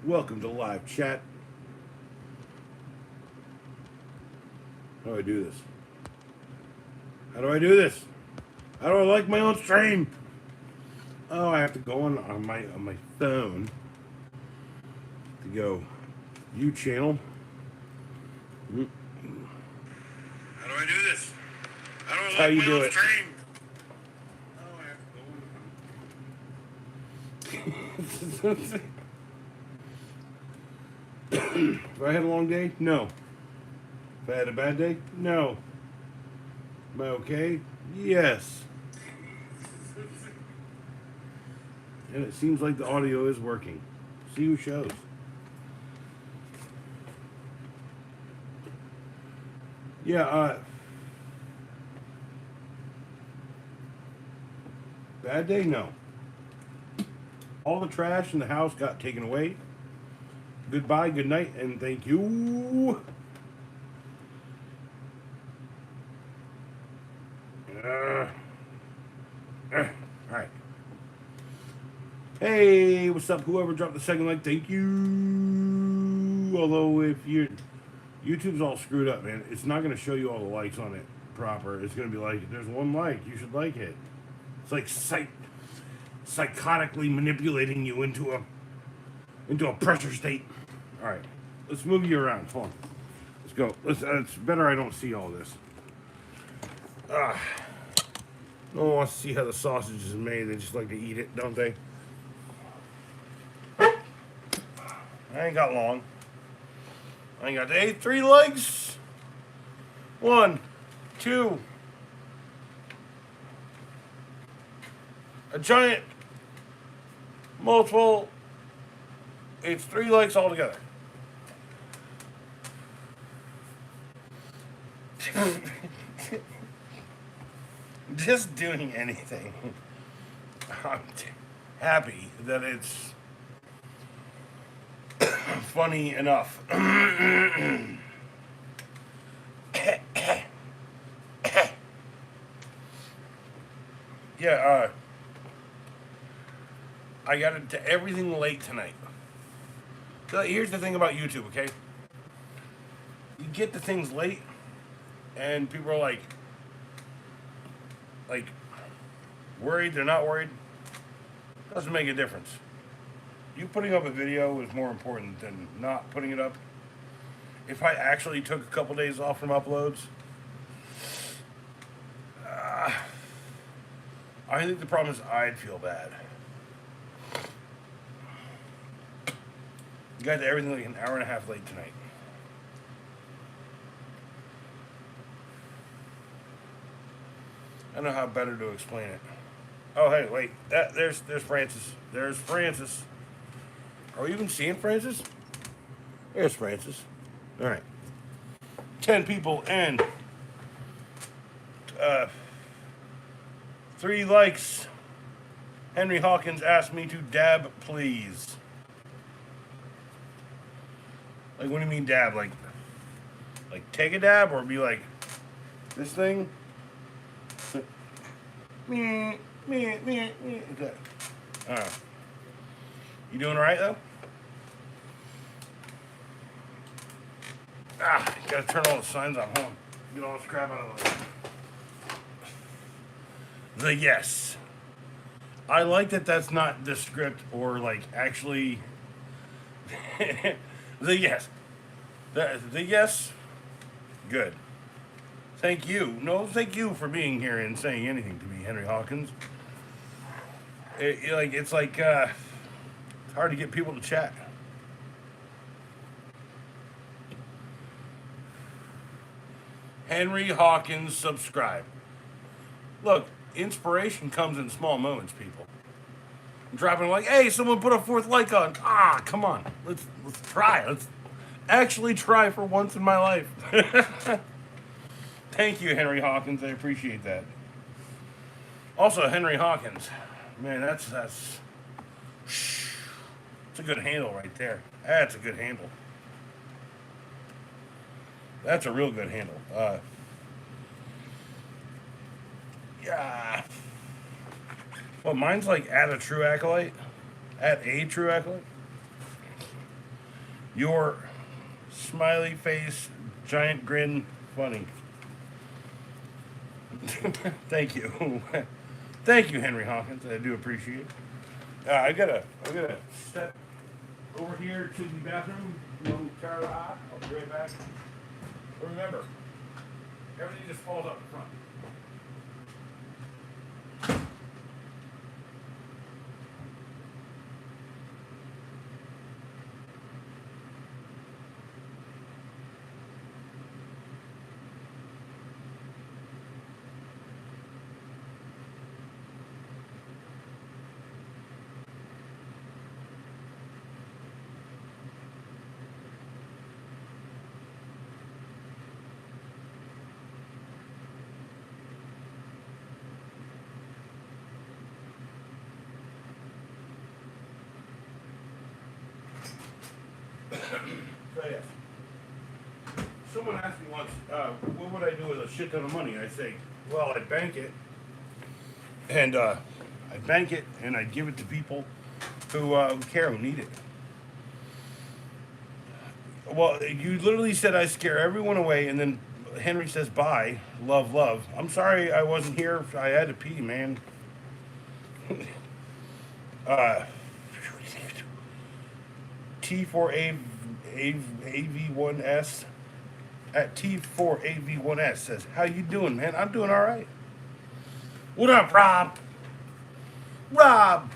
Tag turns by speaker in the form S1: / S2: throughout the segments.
S1: Welcome to live chat. How do I do this? How do I do this? How do I like my own stream? Oh, I have to go on my phone to go view channel. How do I do this? How do I like my own stream? Oh, I have to go on. If I had a long day, no. If I had a bad day, no. Am I okay? Yes. And it seems like the audio is working. See who shows. Yeah, bad day? No. All the trash in the house got taken away. Goodbye, good night, and thank you. All right. Hey, what's up? Whoever dropped the second like, thank you. Although if YouTube's all screwed up, man, it's not going to show you all the likes on it proper. It's going to be like, there's one like, you should like it. It's like psychotically manipulating you into a pressure state. All right, let's move you around. Hold on. Let's go. It's better I don't see all this. No one wants to see how the sausage is made. They just like to eat it, don't they? I ain't got long. I ain't got 3 legs. 1, 2. A giant multiple. It's 3 legs altogether. Just doing anything. I'm happy that it's funny enough. Yeah, I got into everything late tonight. So here's the thing about YouTube, okay? You get the things late, and people are like worried, they're not worried. Doesn't make a difference. You putting up a video is more important than not putting it up. If I actually took a couple days off from uploads, I think the problem is I'd feel bad. You got to everything like an hour and a half late tonight. I don't know how better to explain it. Oh, hey, wait. There's Francis. There's Francis. Are we even seeing Francis? There's Francis. All right. 10 people and 3 likes. Henry Hawkins asked me to dab, please. Like, what do you mean dab? Like take a dab or be like this thing? Me. Okay. You doing all right though? Gotta turn all the signs on. Hold on. Get all this crap out of the way. The yes. I like that that's not the script or like actually the yes. The yes. Good. Thank you. No, thank you for being here and saying anything to me, Henry Hawkins. It's hard to get people to chat. Henry Hawkins, subscribe. Look, inspiration comes in small moments, people. I'm dropping like, hey, someone put a 4th like on. Come on. Let's try. Let's actually try for once in my life. Thank you, Henry Hawkins. I appreciate that. Also, Henry Hawkins. Man, that's a good handle right there. That's a good handle. That's a real good handle. Yeah. Well, mine's like at a true acolyte. At a true acolyte. Your smiley face, giant grin, funny. Thank you. Thank you, Henry Hawkins. I do appreciate it. I gotta step over here to the bathroom. No Carla, I'll be right back. Remember, everything just falls out the front. So yes. Someone asked me once, what would I do with a shit ton of money? I say, well, I'd bank it, and I'd bank it, and I'd give it to people who care, who need it. Well, you literally said I scare everyone away, and then Henry says bye, love, love. I'm sorry I wasn't here. I had to pee, man. uh, T4AV1S at T4AV1S says, how you doing, man? I'm doing all right. What up, Rob? Rob.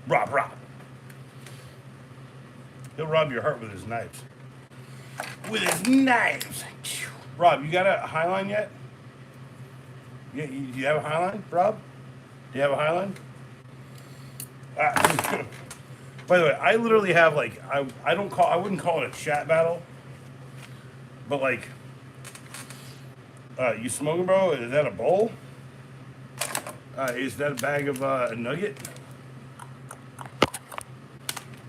S1: Rob. He'll rob your heart with his knives. With his knives. Rob, you got a Highline yet? Yeah, you have a Highline, Rob? Do you have a Highline? By the way, I literally have like I wouldn't call it a chat battle, but like, you smoking, bro? Is that a bowl? Is that a bag of a nugget?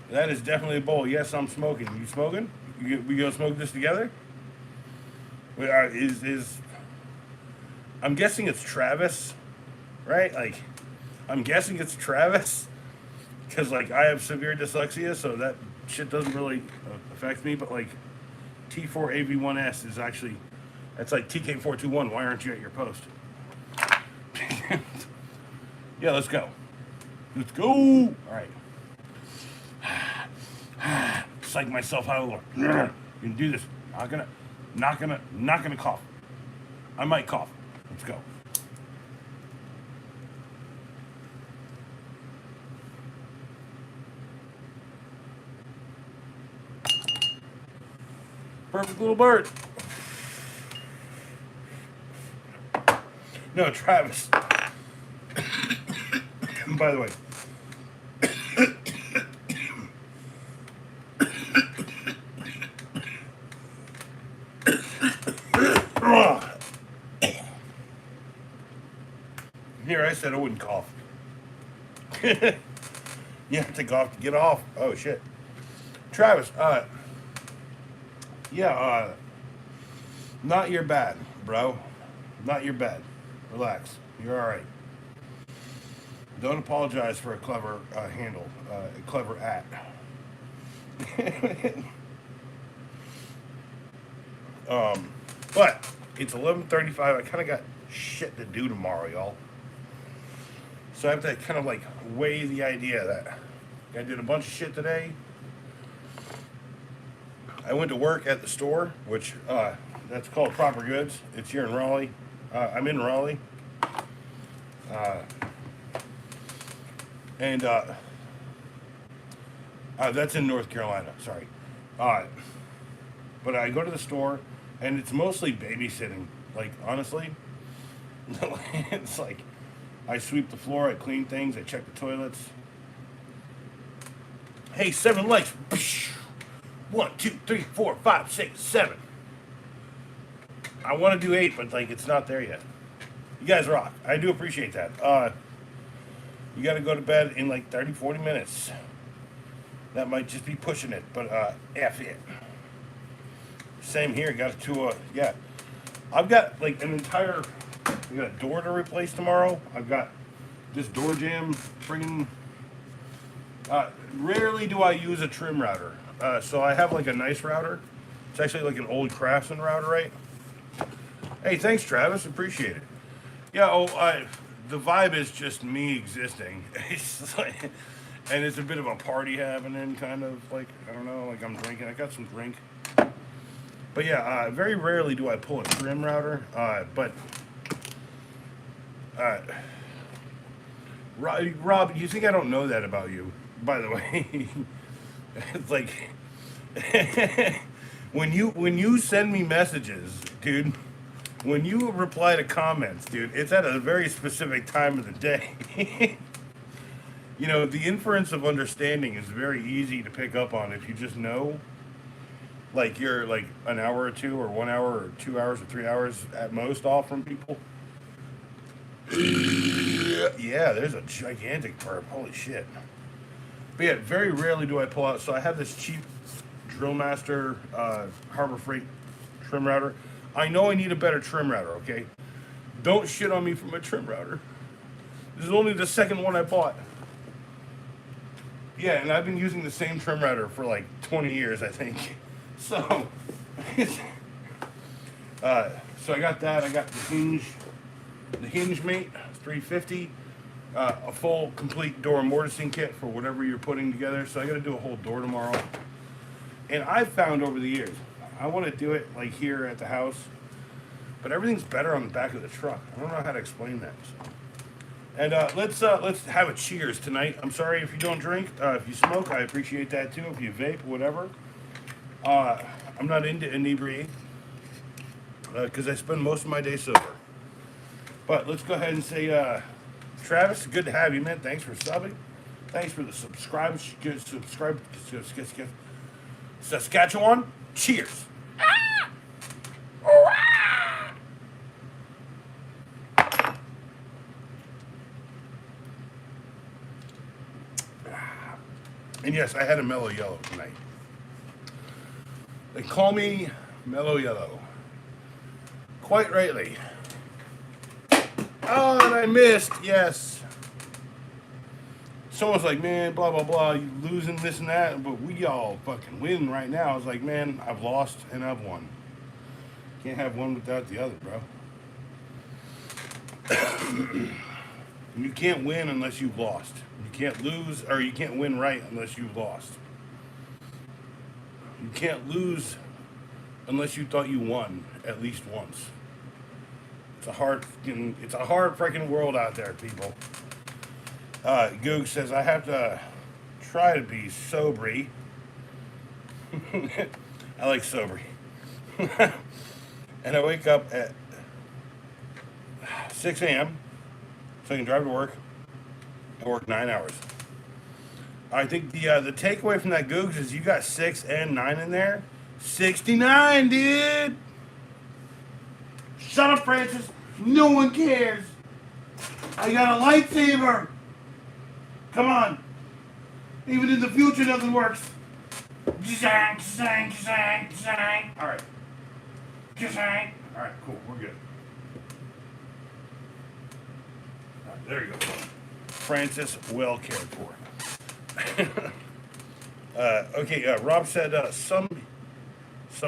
S1: That is definitely a bowl. Yes, I'm smoking. You smoking? We gonna smoke this together? I'm guessing it's Travis, right? Like, I'm guessing it's Travis. Because, like, I have severe dyslexia, so that shit doesn't really affect me. But, like, T4AV1S is actually, that's like TK421. Why aren't you at your post? Yeah, let's go. Let's go. All right. Psych myself out of the Lord. You can do this. Not gonna cough. I might cough. Let's go. Perfect little bird. No, Travis. By the way. Here, I said I wouldn't cough. You have to cough to get off. Oh, shit. Travis, yeah, not your bad, bro. Not your bad. Relax. You're all right. Don't apologize for a clever handle, a clever at. But it's 11:35. I kind of got shit to do tomorrow, y'all. So I have to kind of like weigh the idea that I did a bunch of shit today. I went to work at the store, which that's called Proper Goods. It's here in Raleigh. I'm in Raleigh. And that's in North Carolina, sorry. But I go to the store, and it's mostly babysitting. Like, honestly, it's like I sweep the floor, I clean things, I check the toilets. Hey, 7 likes. 1, 2, 3, 4, 5, 6, 7. I want to do 8, but like it's not there yet. You guys rock. I do appreciate that. You got to go to bed in like 30, 40 minutes. That might just be pushing it, but F it. Same here. Got to yeah. I've got like an entire. We got a door to replace tomorrow. I've got this door jamb friggin' Rarely do I use a trim router. So I have like a nice router. It's actually like an old Craftsman router, right? Hey, thanks, Travis. Appreciate it. Yeah. The vibe is just me existing. It's like, and it's a bit of a party happening, kind of like I don't know, like I'm drinking. I got some drink. But yeah, very rarely do I pull a trim router. But uh, Rob, you think I don't know that about you? By the way, it's like when you send me messages, dude. When you reply to comments, dude, it's at a very specific time of the day. You know, the inference of understanding is very easy to pick up on if you just know. Like you're like an hour or two, or 1 hour, or 2 hours, or 3 hours at most off from people. Yeah, there's a gigantic burp. Holy shit. But yeah, very rarely do I pull out. So I have this cheap Drillmaster Harbor Freight trim router. I know I need a better trim router, okay? Don't shit on me for my trim router. This is only the second one I bought. Yeah, and I've been using the same trim router for like 20 years, I think. So, so I got that. I got the hinge mate, 350, a full complete door mortising kit for whatever you're putting together. So I got to do a whole door tomorrow. And I've found over the years, I want to do it like here at the house, but everything's better on the back of the truck. I don't know how to explain that. So. And let's have a cheers tonight. I'm sorry if you don't drink. If you smoke, I appreciate that too. If you vape, whatever. I'm not into inebriate because I spend most of my day sober. But let's go ahead and say, Travis, good to have you, man. Thanks for subbing. Thanks for the subscribe. Saskatchewan. Cheers. And yes, I had a mellow yellow tonight. They call me mellow yellow. Quite rightly. Oh, and I missed. Yes. Someone's like, man, blah, blah, blah. You losing this and that. But we all fucking win right now. I was like, man, I've lost and I've won. Can't have one without the other, bro. You can't win unless you've lost. You can't lose, or you can't win right unless you've lost. You can't lose unless you thought you won at least once. It's a hard freaking world out there, people. Goog says I have to try to be sobry. I like sobry. And I wake up at 6 a.m. so I can drive to work. I work 9 hours. I think the takeaway from that Googs is you got 6 and 9 in there. 69, dude. Shut up, Francis. No one cares. I got a lightsaber. Come on. Even in the future, nothing works. Zang, zang, zang, zang. All right. Zang. All right, cool. We're good. All right, there you go. Francis, well cared for. Okay, Rob said some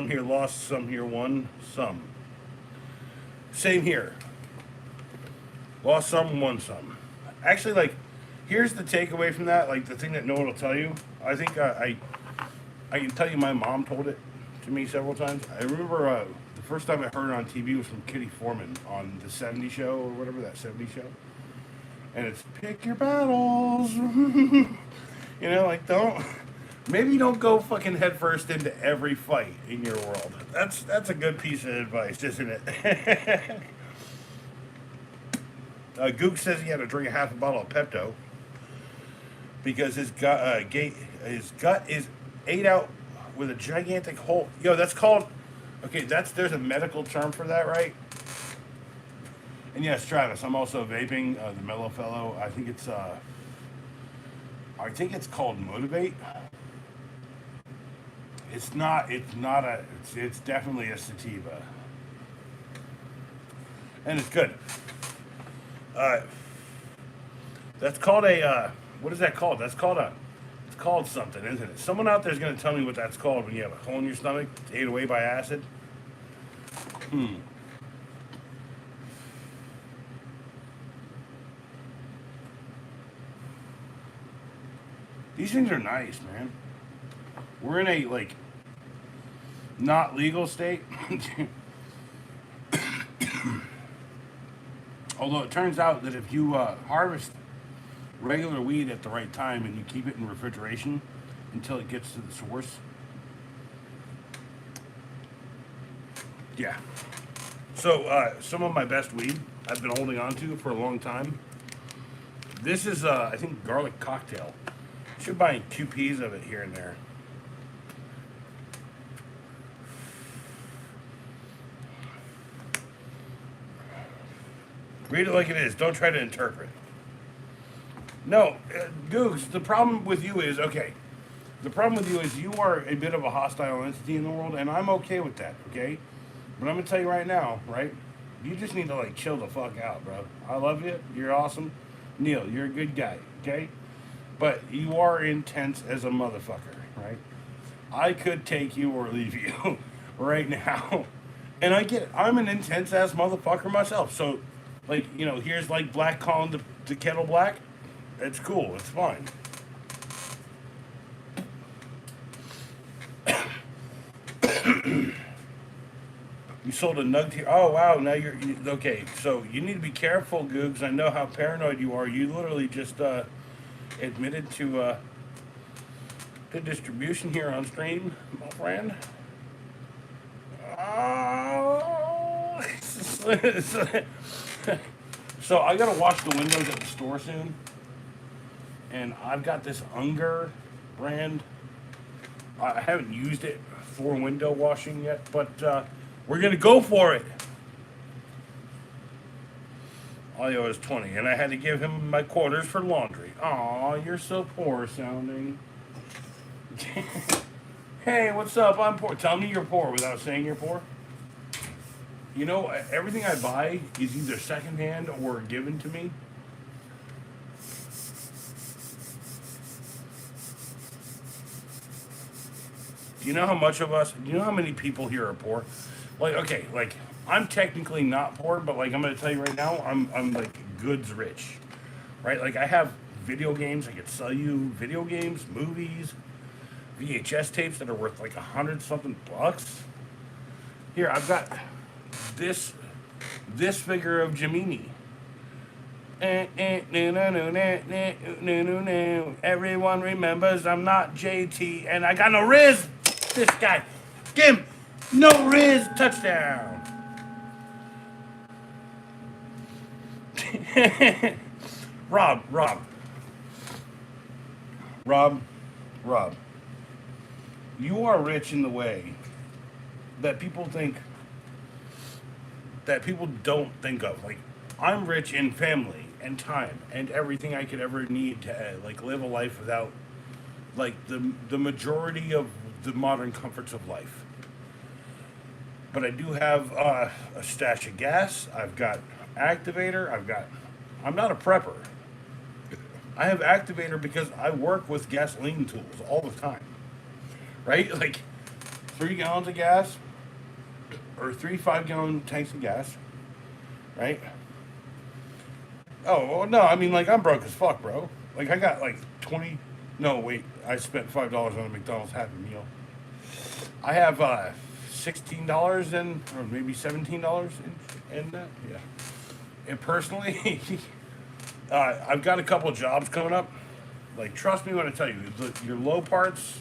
S1: here lost, some here won, some. Same here. Lost some, won some. Actually, like, here's the takeaway from that, like the thing that no one will tell you. I think I can tell you my mom told it to me several times. I remember the first time I heard it on TV was from Kitty Foreman on the 70 show or whatever, that 70 show. And it's pick your battles. You know, like maybe don't go fucking headfirst into every fight in your world. That's a good piece of advice, isn't it? Gook says he had to drink a half a bottle of Pepto because his gut is ate out with a gigantic hole. Yo, that's called. Okay, there's a medical term for that, right? And yes, Travis, I'm also vaping the Mellow Fellow. I think it's called Motivate. It's not. It's definitely a sativa, and it's good. That's called a. What is that called? That's called a called something, isn't it? Someone out there is going to tell me what that's called when you have a hole in your stomach, ate away by acid. These things are nice, man. We're in a like not legal state. Although it turns out that if you harvest regular weed at the right time and you keep it in refrigeration until it gets to the source, yeah. So some of my best weed I've been holding on to for a long time. This is I think garlic cocktail. Should buy QPs of it here and there. Read it like it is. Don't try to interpret. No, Googs, the problem with you is, okay, the problem with you is you are a bit of a hostile entity in the world, and I'm okay with that, okay? But I'm going to tell you right now, right? You just need to, like, chill the fuck out, bro. I love you. You're awesome. Neil, you're a good guy, okay? But you are intense as a motherfucker, right? I could take you or leave you right now. And I get it. I'm an intense ass motherfucker myself. So, like, you know, here's like black calling the kettle black. It's cool. It's fine. You sold a nug here. Oh, wow. Now okay. So you need to be careful, Googs. I know how paranoid you are. You literally just admitted to the distribution here on stream, my friend. Oh. So I gotta wash the windows at the store soon, and I've got this Unger brand. I haven't used it for window washing yet, but we're gonna go for it. Audio is 20, and I had to give him my quarters for laundry. Aw, you're so poor sounding. Hey, what's up? I'm poor. Tell me you're poor without saying you're poor. You know, everything I buy is either secondhand or given to me. Do you know how much of us, do you know how many people here are poor? Like, okay, like, I'm technically not poor, but like, I'm going to tell you right now, I'm like goods rich, right? Like, I have video games. I could sell you video games, movies, VHS tapes that are worth like $100 something. Here, I've got this figure of Jamini. Everyone remembers I'm not JT, and I got no Riz. This guy, give him no Riz, touchdown. Rob. You are rich in the way that people don't think of. Like, I'm rich in family and time and everything I could ever need to like live a life without like the majority of the modern comforts of life. But I do have a stash of gas. I've got activator. I'm not a prepper. I have activator because I work with gasoline tools all the time. Right? Like 3 gallons of gas or 3 5-gallon tanks of gas. Right? Oh, well, no, I mean, like, I'm broke as fuck, bro. Like, I got, like, 20... No, wait, I spent $5 on a McDonald's Happy Meal. I have, $16 and, or maybe $17 in that, yeah. And personally, I've got a couple of jobs coming up. Like, trust me when I tell you, your low parts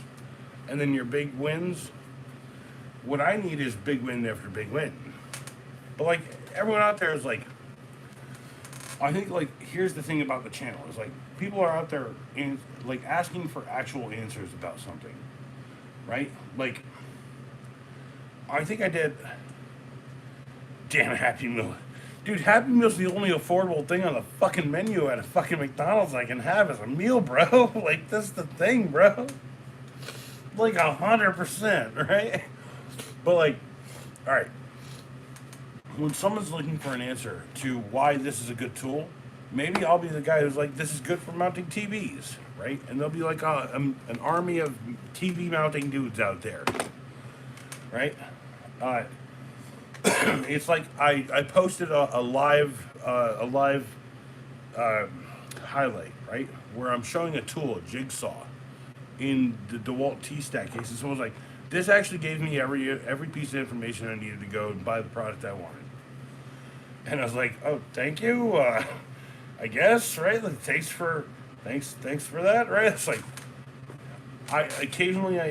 S1: and then your big wins. What I need is big win after big win. But, like, everyone out there is, like, I think, like, here's the thing about the channel. Is, like, people are out there, like, asking for actual answers about something. Right? Like, I think I did... Damn Happy Meal. Dude, Happy Meal's the only affordable thing on the fucking menu at a fucking McDonald's I can have as a meal, bro. Like, that's the thing, bro. Like, 100%, right? But, like, alright. When someone's looking for an answer to why this is a good tool, maybe I'll be the guy who's like, this is good for mounting TVs, right? And there'll be like an army of TV mounting dudes out there, right? Uh, it's like I posted a live uh, highlight, right, where I'm showing a tool, a jigsaw, in the DeWalt T-Stack case, and someone's like, this actually gave me every piece of information I needed to go and buy the product I wanted. And I was like, oh, thank you. I guess, right? Like, thanks for that, right? It's like, I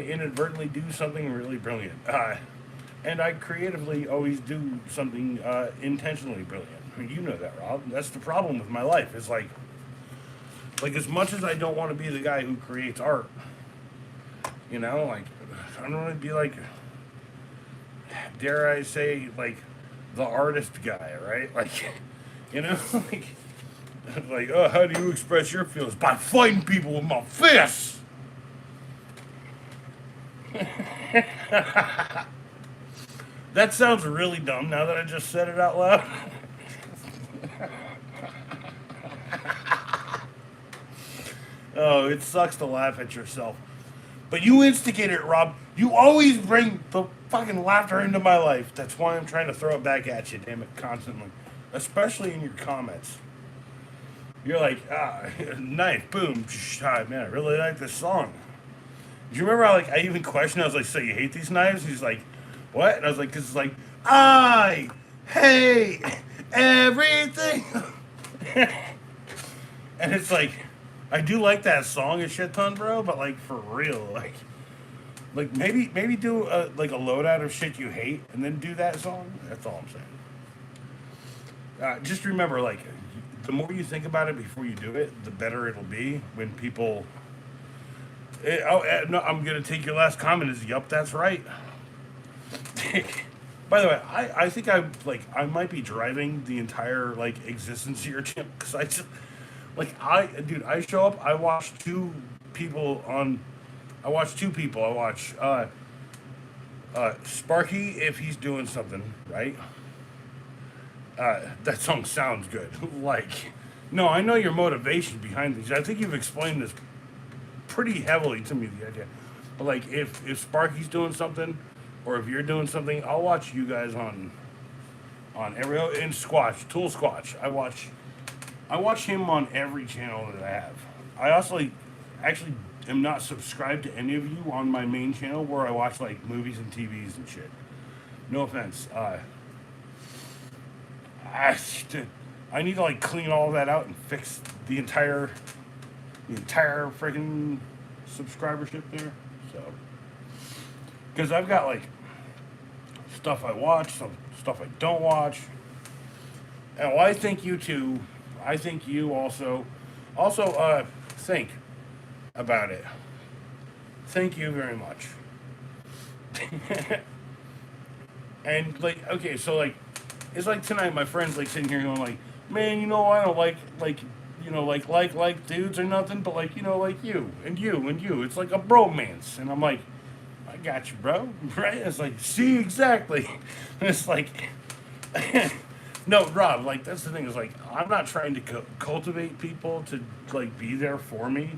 S1: inadvertently do something really brilliant, and I creatively always do something intentionally brilliant. I mean, you know that, Rob. That's the problem with my life. It's like as much as I don't want to be the guy who creates art, like I don't want to be like, dare I say, like the artist guy, right? Like, like. Like, oh, how do you express your feelings? By fighting people with my fists! That sounds really dumb now that I just said it out loud. Oh, it sucks to laugh at yourself. But you instigate it, Rob. You always bring the fucking laughter into my life. That's why I'm trying to throw it back at you, damn it, constantly. Especially in your comments. You're like, knife, boom, man, I really like this song. Do you remember how, like, I even questioned, I was like, so you hate these knives? He's like, what? And I was like, because it's like, I hate everything. And it's like, I do like that song a shit ton, bro, but, like, for real, like maybe do a loadout of shit you hate, and then do that song. That's all I'm saying. Just remember, like, the more you think about it before you do it, the better it'll be when people. No, I'm gonna take your last comment as, yup, that's right. By the way, I think I might be driving the entire like existence of your channel, because I just I show up, I watch two people. I watch Sparky if he's doing something right. That song sounds good. Like, no, I know your motivation behind these. I think you've explained this pretty heavily to me, the idea. But like, if Sparky's doing something, or if you're doing something, I'll watch you guys on every, in Squatch, Tool Squatch. I watch him on every channel that I have. I also actually am not subscribed to any of you on my main channel where I watch like movies and TVs and shit. No offense. I need to like clean all that out and fix the entire freaking subscribership there. So, because I've got like stuff I watch, some stuff I don't watch. And well, I think you too. I think you also think about it. Thank you very much. And like, okay, so like, it's like tonight, my friend's like sitting here going like, man, I don't like dudes or nothing, but like, like you and you and you. It's like a bromance. And I'm like, I got you, bro. Right? It's like, see, exactly. And it's like, no, Rob, like, that's the thing, is like, I'm not trying to cultivate people to like be there for me.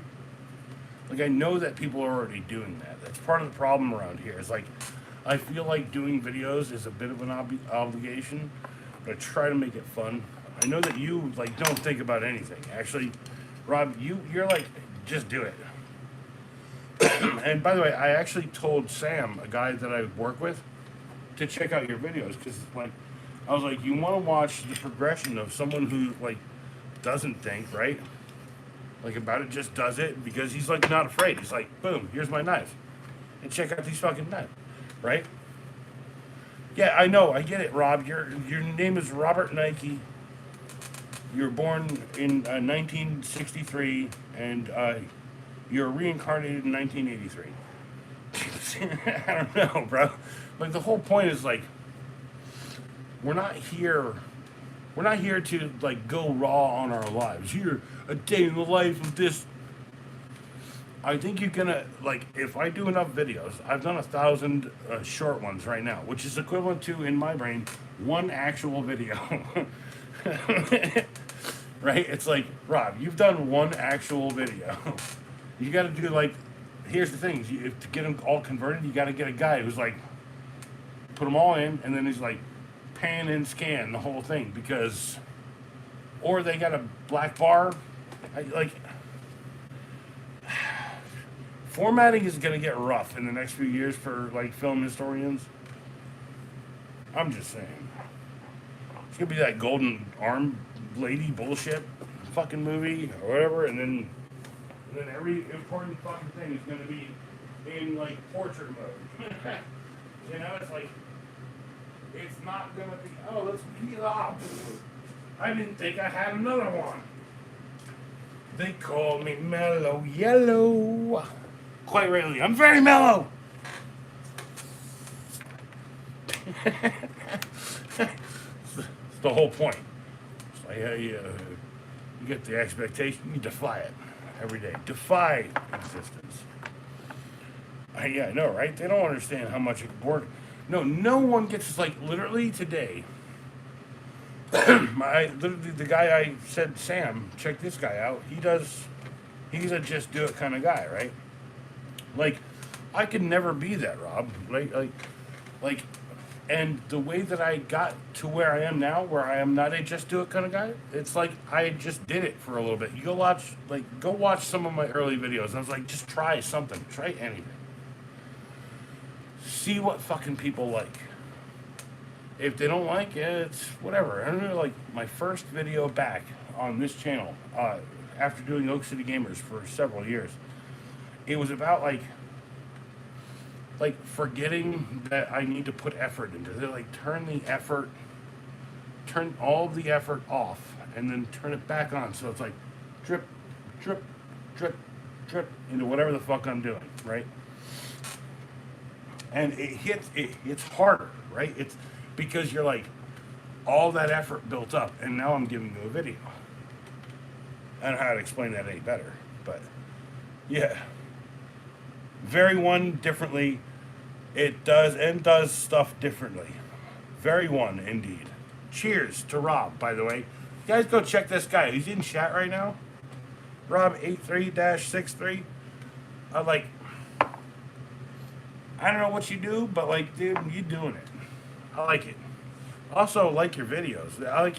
S1: Like, I know that people are already doing that. That's part of the problem around here. It's like, I feel like doing videos is a bit of an obligation, but I try to make it fun. I know that you like don't think about anything. Actually, Rob, you're like, just do it. And by the way, I actually told Sam, a guy that I work with, to check out your videos, because like, I was like, you want to watch the progression of someone who like doesn't think, right? Like about it, just does it because he's like not afraid. He's like, boom, here's my knife, and check out these fucking knives. Right? Yeah, I know. I get it, Rob. Your name is Robert Nike. You were born in 1963, and you're reincarnated in 1983. I don't know, bro. Like, the whole point is, like, we're not here to, like, go raw on our lives. Here, a day in the life of this. I think you're gonna, like, if I do enough videos, I've done 1,000 short ones right now, which is equivalent to, in my brain, one actual video. right? It's like, Rob, you've done one actual video. You got to do like, here's the thing: to get them all converted, you got to get a guy who's like, put them all in, and then he's like, pan and scan the whole thing because, or they got a black bar, like. Formatting is going to get rough in the next few years for like film historians. I'm just saying. It's going to be that golden arm lady bullshit fucking movie or whatever, and then every important fucking thing is going to be in like portrait mode. You know, it's like, it's not going to be, oh, let's peel off. I didn't think I had another one. They call me Mellow Yellow. Quite rightly, I'm very mellow. It's the whole point. It's like, you get the expectation, you defy it every day. Defy existence. Yeah, I know, right? They don't understand how much work. No one gets this. Like literally today. Literally the guy I said, Sam, check this guy out. He's a just do it kind of guy, right? Like, I could never be that, Rob. Like, and the way that I got to where I am now, where I am not a just do it kind of guy, it's like I just did it for a little bit. You go watch some of my early videos. I was like, just try something, try anything, see what fucking people like. If they don't like it, it's whatever. I don't know, like my first video back on this channel, after doing Oak City Gamers for several years, it was about like forgetting that I need to put effort into it. Like turn all the effort off and then turn it back on. So it's like drip, drip, drip, drip into whatever the fuck I'm doing, right? And it's harder, right? It's because you're like all that effort built up, and now I'm giving you a video. I don't know how to explain that any better, but yeah. Very one differently. It does stuff differently. Very one indeed. Cheers to Rob, by the way. You guys go check this guy. He's in chat right now. Rob83-63. I don't know what you do, but like, dude, you doing it. I like it. Also like your videos. I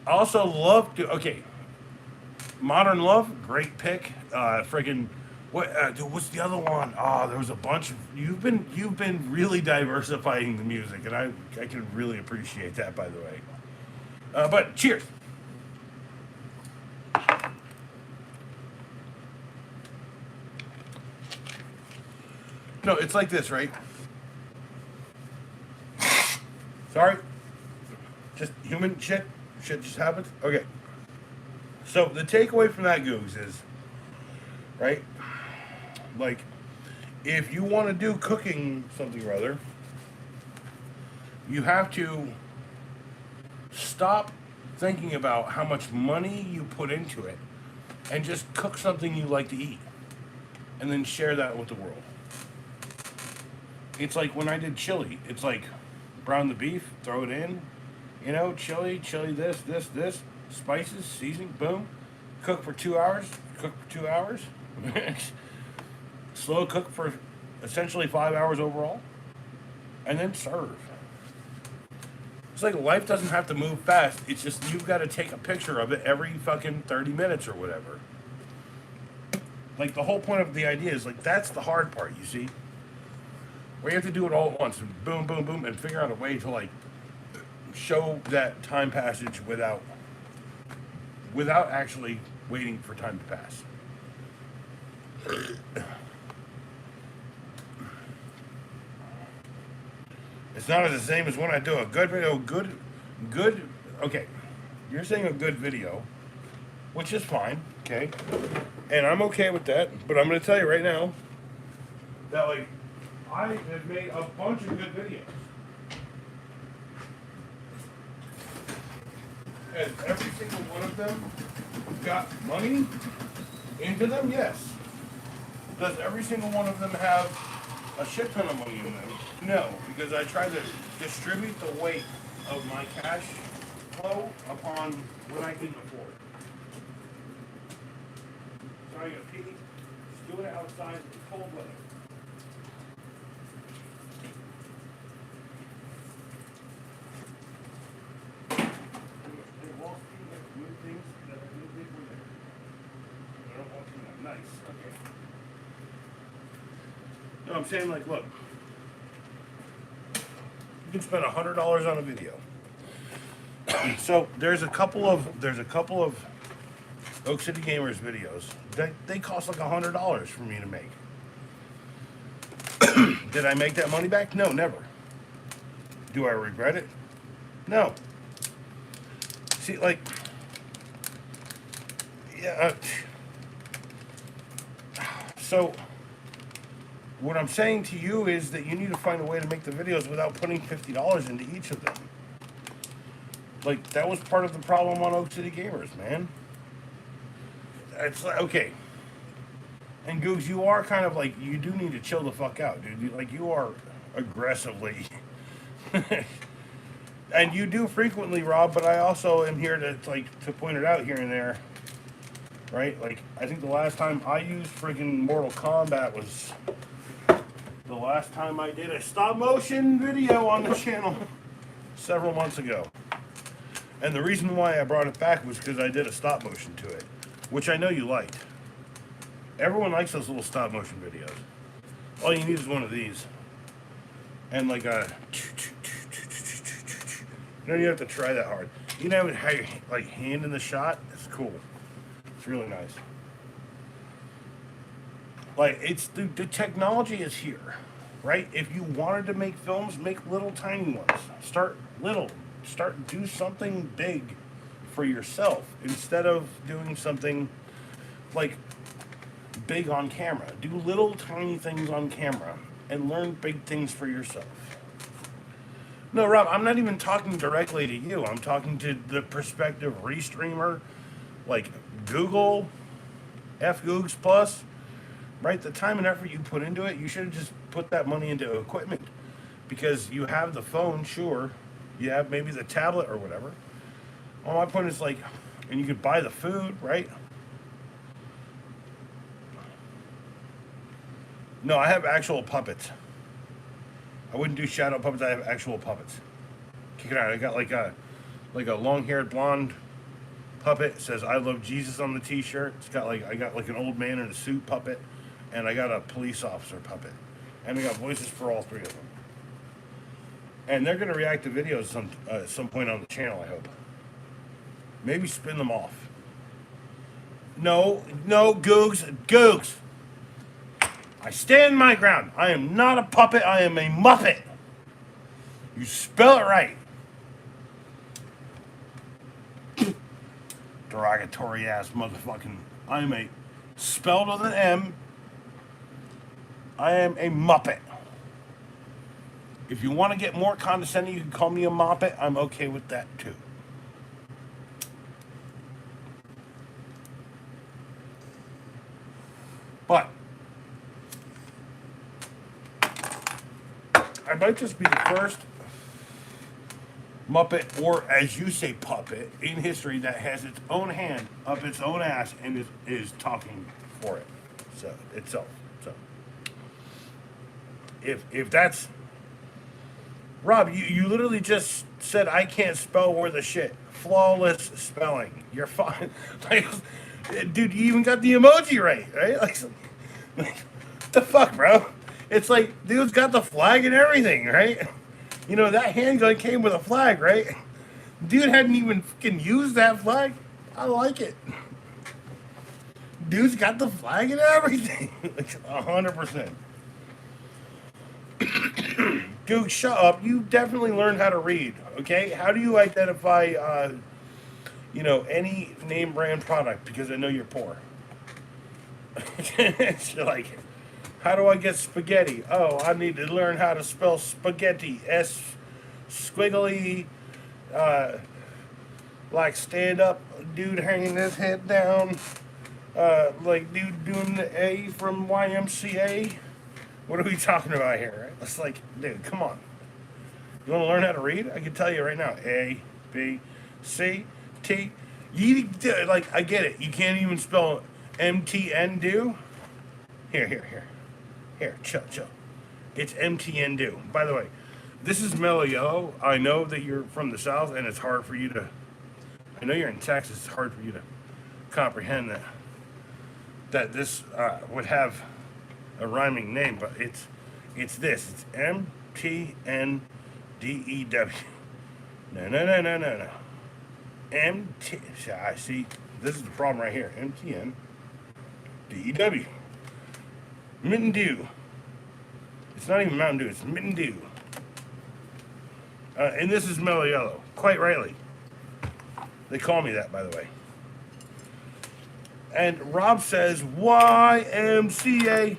S1: also love to. Okay, Modern Love, great pick. Friggin' what's the other one? Oh, there was a bunch of. You've been really diversifying the music, and I can really appreciate that, by the way. But cheers. No, it's like this, right? Sorry. Just human shit. Shit just happens. Okay. So the takeaway from that, Googs, is, right? Like, if you want to do cooking something or other, you have to stop thinking about how much money you put into it and just cook something you like to eat and then share that with the world. It's like when I did chili. It's like brown the beef, throw it in, chili, this, spices, seasoning, boom. Cook for 2 hours. Slow cook for essentially 5 hours overall. And then serve. It's like life doesn't have to move fast. It's just you've got to take a picture of it every fucking 30 minutes or whatever. Like the whole point of the idea is like that's the hard part, you see? Where you have to do it all at once and boom, boom, boom, and figure out a way to like show that time passage without actually waiting for time to pass. It's not the same as when I do a good video. Good. Okay, you're saying a good video, which is fine. Okay, and I'm okay with that. But I'm going to tell you right now that like I have made a bunch of good videos. Has every single one of them got money into them? Yes. Does every single one of them have a shit ton of money in them? No, because I try to distribute the weight of my cash flow upon what I can afford. Sorry, a pee. Just do it outside in cold weather. Hey, Wall Street, like new things that are new people there. I don't want them that nice. Okay. No, I'm saying like, look, you can spend $100 on a video. So there's a couple of Oak City Gamers videos. They cost like $100 for me to make. Did I make that money back? No, never. Do I regret it? No. See, like, yeah. So, what I'm saying to you is that you need to find a way to make the videos without putting $50 into each of them. Like, that was part of the problem on Oak City Gamers, man. It's like, okay. And Googs, you are kind of like, you do need to chill the fuck out, dude. Like, you are aggressively. And you do frequently, Rob, but I also am here to, like, to point it out here and there. Right? Like, I think the last time I used friggin' Mortal Kombat was the last time I did a stop motion video on the channel several months ago. And the reason why I brought it back was because I did a stop motion to it, which I know you liked. Everyone likes those little stop motion videos. All you need is one of these. And like a... You don't even have to try that hard. You can have it like hand in the shot. It's cool. It's really nice. Like, it's the technology is here, right? If you wanted to make films, make little tiny ones. Start little. Do something big for yourself instead of doing something like big on camera. Do little tiny things on camera and learn big things for yourself. No, Rob, I'm not even talking directly to you. I'm talking to the prospective restreamer, like Google, Googs Plus, right? The time and effort you put into it, you should have just put that money into equipment because you have the phone, sure. You have maybe the tablet or whatever. All my point is like, and you could buy the food, right? No, I have actual puppets. I wouldn't do shadow puppets. I have actual puppets. Check it out. I got like a long-haired blonde puppet. It says "I love Jesus" on the T-shirt. It's got like I got like an old man in a suit puppet, and I got a police officer puppet, and I got voices for all three of them. And they're gonna react to videos at some point on the channel. I hope. Maybe spin them off. No, Googs. I stand my ground. I am not a puppet. I am a muppet. You spell it right. Derogatory ass motherfucking. I am a spelled with an M. I am a muppet. If you want to get more condescending, you can call me a moppet. I'm okay with that too. But I might just be the first Muppet, or as you say, puppet, in history that has its own hand up its own ass and is talking for it. So itself. So if that's Rob, you literally just said I can't spell worth a shit. Flawless spelling. You're fine. Like, dude, you even got the emoji right? Like the fuck, bro? It's like, dude's got the flag and everything, right? You know, that handgun came with a flag, right? Dude hadn't even fucking used that flag. I like it. Dude's got the flag and everything. Like, 100%. Dude, shut up. You definitely learned how to read, okay? How do you identify, any name brand product? Because I know you're poor. It's like, how do I get spaghetti? Oh, I need to learn how to spell spaghetti. Squiggly, like stand up, dude hanging his head down, like dude doing the A from YMCA. What are we talking about here? Right? It's like, dude, come on. You want to learn how to read? I can tell you right now. A, B. C T. You like I get it. You can't even spell MTN do. Here. Chill. It's MTN do. By the way, this is mellow yellow. I know that you're from the south, and it's hard for you to. I know you're in Texas. It's hard for you to comprehend that this would have a rhyming name, but it's this. It's MTNDEW. No. MT. I see. This is the problem right here. MTNDEW. Mitten Dew. It's not even Mountain Dew. It's Mitten Dew. And this is mellow yellow. Quite rightly. They call me that, by the way. And Rob says YMCA.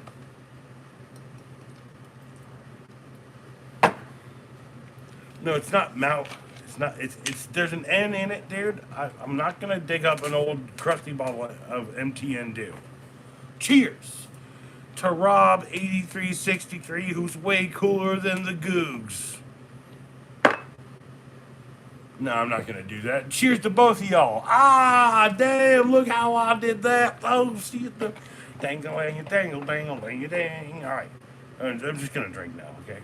S1: No, it's not Mount. It's not. It's. There's an N in it, dude. I'm not gonna dig up an old crusty bottle of MTN Dew. Cheers to Rob 8363, who's way cooler than the Googs. No, I'm not gonna do that. Cheers to both of y'all. Ah, damn! Look how I did that. Oh, see the dangle, dangle. All right, I'm just gonna drink now. Okay.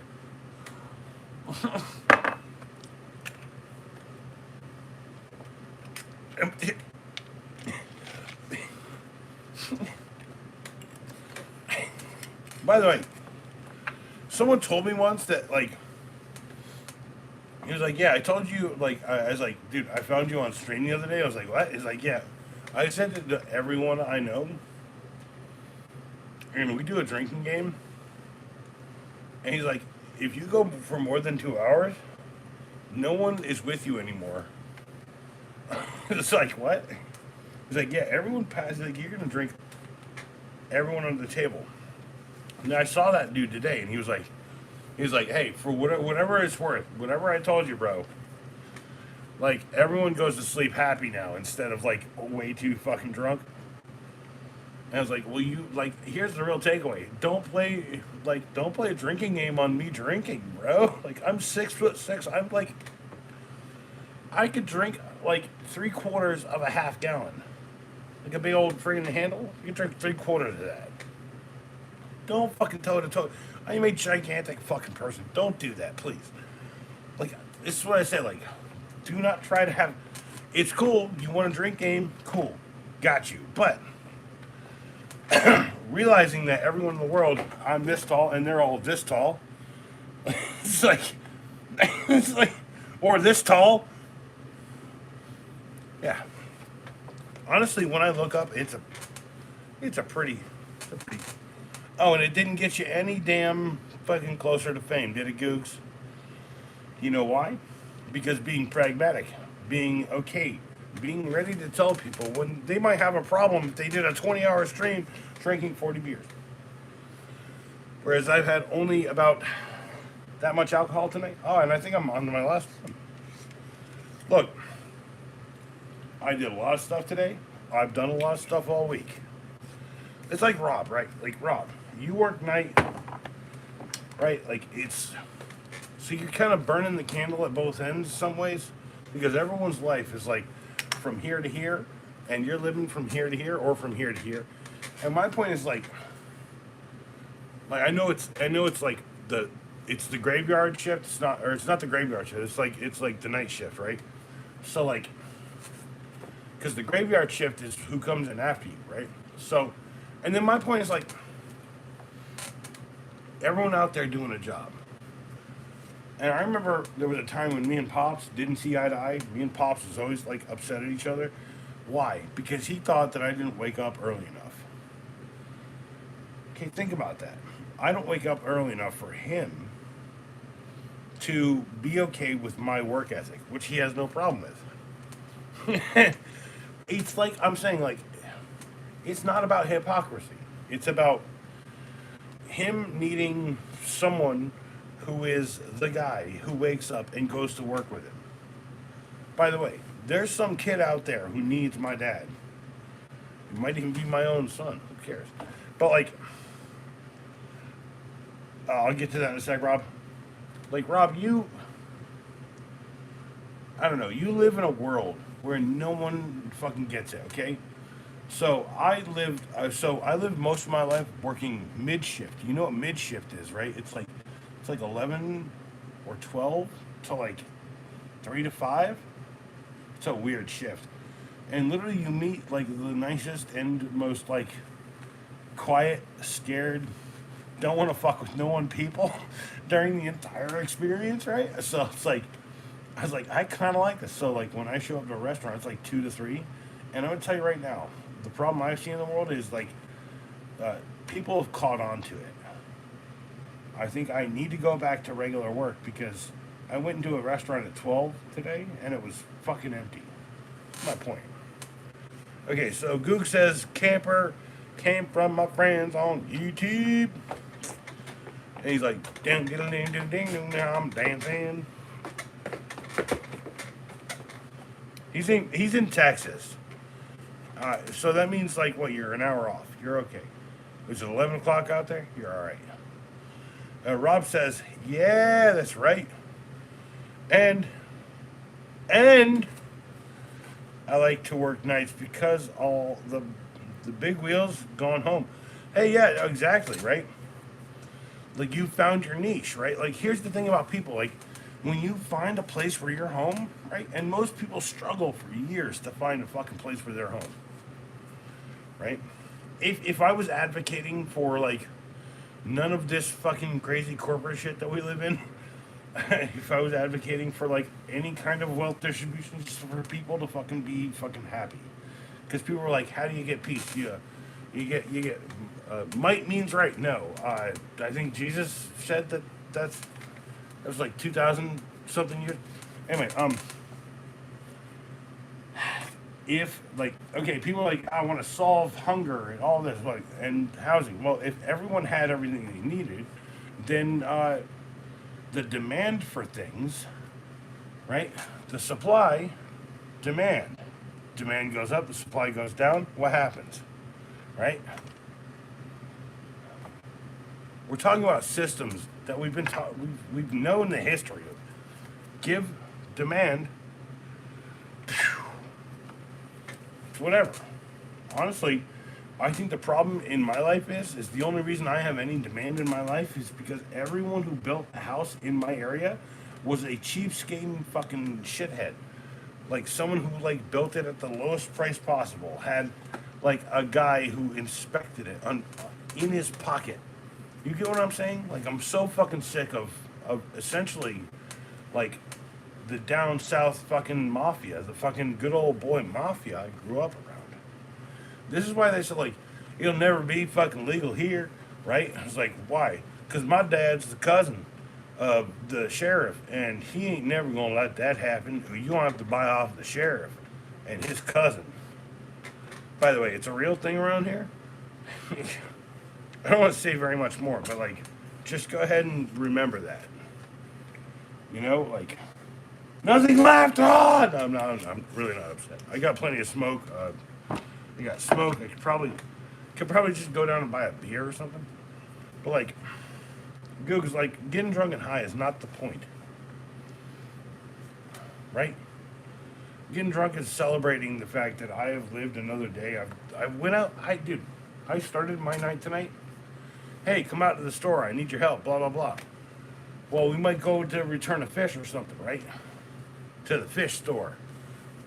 S1: By the way, someone told me once that like. He was like, yeah, I told you, like, I was like, dude, I found you on stream the other day. I was like, what? He's like, yeah. I sent it to everyone I know. And we do a drinking game. And he's like, if you go for more than 2 hours, no one is with you anymore. It's like, what? He's like, yeah, everyone passes. Like, you're going to drink everyone on the table. And I saw that dude today, and he was like, hey, for whatever it's worth, whatever I told you, bro, like, everyone goes to sleep happy now instead of, like, way too fucking drunk. And I was like, well, here's the real takeaway. Don't play a drinking game on me drinking, bro. Like, I'm 6'6". I'm, like, I could drink, like, 3/4 of a half gallon. Like a big old friggin' handle. You can drink 3/4 of that. Don't fucking toe to toe. I'm a gigantic fucking person. Don't do that, please. Like, this is what I say. Like, do not try to have. It's cool. You want a drink game? Cool. Got you. But realizing that everyone in the world, I'm this tall and they're all this tall. it's like, or this tall. Yeah. Honestly, when I look up, it's a pretty. Oh, and it didn't get you any damn fucking closer to fame, did it, Googs? You know why? Because being pragmatic, being okay, being ready to tell people when they might have a problem if they did a 20-hour stream drinking 40 beers. Whereas I've had only about that much alcohol tonight. Oh, and I think I'm on my last one. Look, I did a lot of stuff today. I've done a lot of stuff all week. It's like Rob, right? Like Rob. You work night, right? Like it's, so you're kind of burning the candle at both ends some ways, because everyone's life is like from here to here, and you're living from here to here or from here to here. And my point is like I know it's like it's the graveyard shift. It's not the graveyard shift. It's like the night shift, right? So like, because the graveyard shift is who comes in after you, right? So, and then my point is like, everyone out there doing a job. And I remember there was a time when me and Pops didn't see eye to eye. Me and Pops was always like upset at each other. Why? Because he thought that I didn't wake up early enough. Okay, think about that. I don't wake up early enough for him to be okay with my work ethic, which he has no problem with. It's like, I'm saying, like, it's not about hypocrisy. It's about him needing someone who is the guy who wakes up and goes to work with him. By the way, there's some kid out there who needs my dad. It might even be my own son. Who cares? But like, I'll get to that in a sec, Rob. Like, Rob, I don't know. You live in a world where no one fucking gets it. Okay. So I lived most of my life working mid shift. You know what mid shift is, right? It's like 11 or 12 to like 3 to 5. It's a weird shift. And literally you meet like the nicest and most like quiet, scared, don't want to fuck with no one people during the entire experience, right? So it's like I was like, I kind of like this. So like when I show up to a restaurant, it's like 2 to 3, and I'm gonna tell you right now, the problem I've seen in the world is like uh, people have caught on to it. I think I need to go back to regular work because I went into a restaurant at 12 today and it was fucking empty. That's my point. Okay, so Goog says camper came from my friends on YouTube. And he's like, ding, ding, ding, ding, ding, ding, now I'm dancing. He's in Texas. So that means like what? You're an hour off. You're okay. Is it 11 o'clock out there? You're all right. Rob says, yeah, that's right. And and I like to work nights because all the big wheels gone home. Hey, yeah, exactly, right? Like you found your niche, right? Like here's the thing about people, like when you find a place where you're home, right? And most people struggle for years to find a fucking place where they're home, right? If I was advocating for like none of this fucking crazy corporate shit that we live in, if I was advocating for like any kind of wealth distribution just for people to fucking be fucking happy, because people were like, how do you get peace? You get might means right. No, I think Jesus said that was like 2,000 something years. Anyway, if like okay, people are like I want to solve hunger and all this like and housing. Well, if everyone had everything they needed, then the demand for things, right? The supply, demand, demand goes up, the supply goes down. What happens, right? We're talking about systems that we've been taught, we've known the history of. Give, demand, whatever. Honestly, I think the problem in my life is the only reason I have any demand in my life is because everyone who built a house in my area was a cheapskate fucking shithead. Like someone who like built it at the lowest price possible, had like a guy who inspected it in his pocket. You get what I'm saying? Like I'm so fucking sick of essentially like the down south fucking mafia, the fucking good old boy mafia I grew up around. This is why they said like it'll never be fucking legal here, right? I was like, why? Because my dad's the cousin of the sheriff, and he ain't never gonna let that happen. You gonna have to buy off the sheriff and his cousin. By the way, it's a real thing around here. I don't want to say very much more, but like, just go ahead and remember that. You know, like nothing left on. I'm really not upset. I got plenty of smoke. I got smoke. I could probably just go down and buy a beer or something. But like, Google's like getting drunk and high is not the point, right? Getting drunk is celebrating the fact that I have lived another day. I went out. I started my night tonight. Hey, come out to the store. I need your help. Blah blah blah. Well, we might go to return a fish or something, right? To the fish store,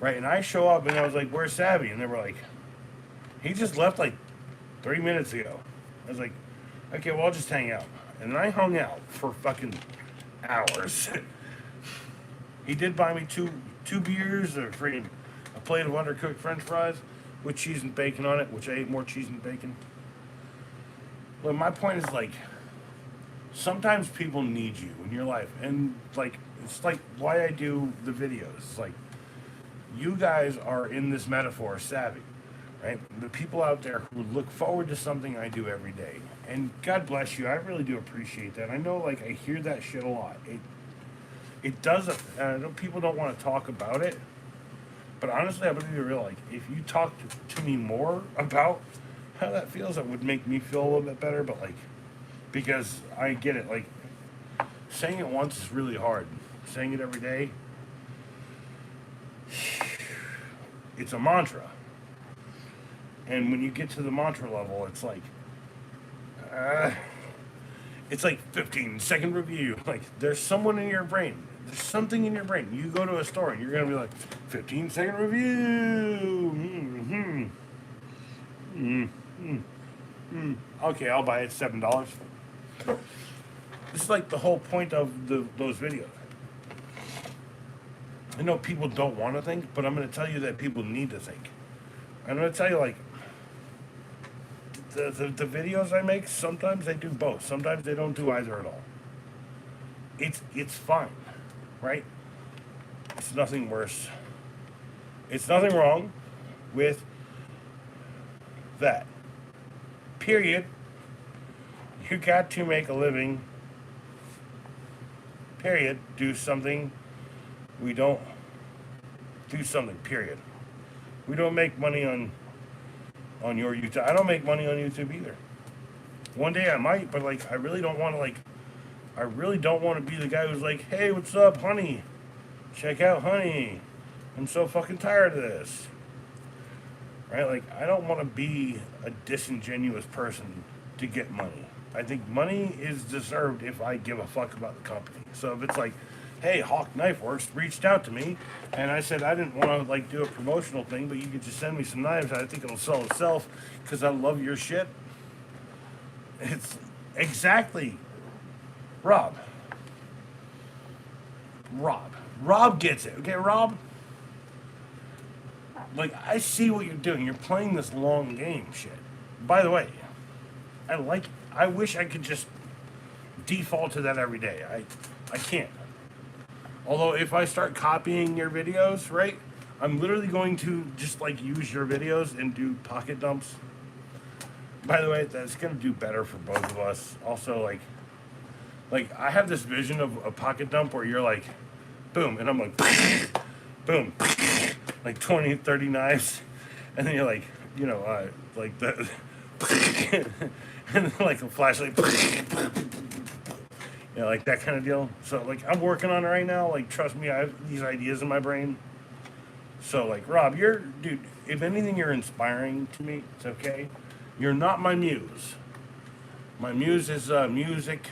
S1: right? And I show up and I was like, "Where's Savvy?" And they were like, "He just left like 3 minutes ago." I was like, "Okay, well, I'll just hang out." And then I hung out for fucking hours. He did buy me two beers, a plate of undercooked French fries with cheese and bacon on it, which I ate more cheese and bacon. But my point is like, sometimes people need you in your life, and like it's like why I do the videos. It's like you guys are in this metaphor savvy, right? The people out there who look forward to something I do every day, and God bless you. I really do appreciate that. I know, like I hear that shit a lot. It does. I know people don't want to talk about it, but honestly, I believe you're real. Like if you talk to me more about how that feels, it would make me feel a little bit better. But like, because I get it. Like saying it once is really hard. Saying it every day, it's a mantra. And when you get to the mantra level, uh, it's like 15-second review. Like there's someone in your brain. There's something in your brain. You go to a store and you're gonna be like, 15-second review. Okay, I'll buy it. $7. This is like the whole point of those videos. I know people don't want to think, but I'm going to tell you that people need to think. I'm going to tell you, like, the videos I make, sometimes they do both. Sometimes they don't do either at all. It's fine, right? It's nothing worse. It's nothing wrong with that. Period. You got to make a living. Period. Do something. We don't do something. Period. We don't make money on your YouTube. I don't make money on YouTube either. One day I might, but like I really don't want to be the guy who's like, hey, what's up, honey? Check out honey. I'm so fucking tired of this. Right? Like I don't want to be a disingenuous person to get money. I think money is deserved if I give a fuck about the company. So if it's like, hey, Hawk Knife Works reached out to me, and I said I didn't want to like do a promotional thing, but you could just send me some knives. I think it'll sell itself because I love your shit. It's exactly Rob. Rob gets it. Okay, Rob? Like, I see what you're doing. You're playing this long game shit. By the way, I wish I could just default to that every day. I can't. Although if I start copying your videos, right, I'm literally going to just like use your videos and do pocket dumps. By the way, that's going to do better for both of us. Also, like I have this vision of a pocket dump where you're like, boom, and I'm like, boom, like 20, 30 knives, and then you're like, you know, like the, and then like a flashlight, you know, like that kind of deal. So like I'm working on it right now. Like trust me, I have these ideas in my brain. So like Rob, dude. If anything, you're inspiring to me. It's okay. You're not my muse. My muse is music,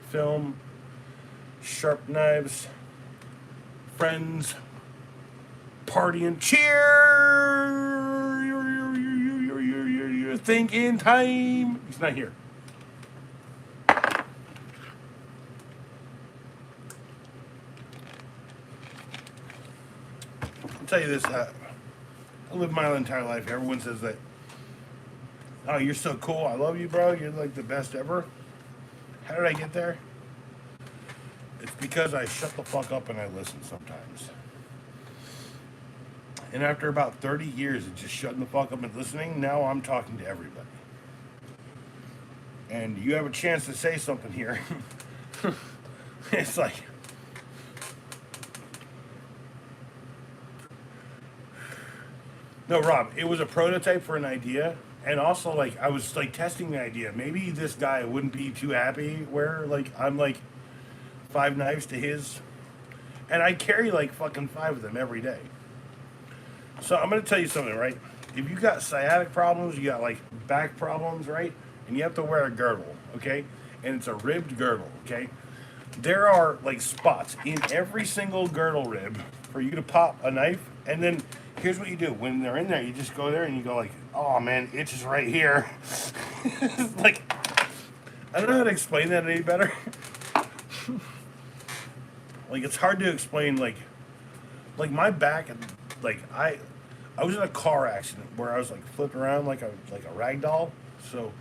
S1: film, sharp knives, friends, partying, cheer. Think in time. He's not here. I'll tell you this, I lived my entire life. Everyone says that, oh, you're so cool. I love you, bro. You're like the best ever. How did I get there? It's because I shut the fuck up and I listen sometimes. And after about 30 years of just shutting the fuck up and listening, now I'm talking to everybody. And you have a chance to say something here. It's like, no, Rob, it was a prototype for an idea. And also, like, I was, like, testing the idea. Maybe this guy wouldn't be too happy where, like, I'm, like, 5 knives to his. And I carry, like, fucking 5 of them every day. So I'm going to tell you something, right? If you got sciatic problems, you got, like, back problems, right? And you have to wear a girdle, okay? And it's a ribbed girdle, okay? There are, like, spots in every single girdle rib for you to pop a knife. And then here's what you do. When they're in there, you just go there and you go like, oh, man, itches right here. Like, I don't know how to explain that any better. Like, it's hard to explain, like my back, like, I was in a car accident where I was, like, flipped around like a rag doll. So,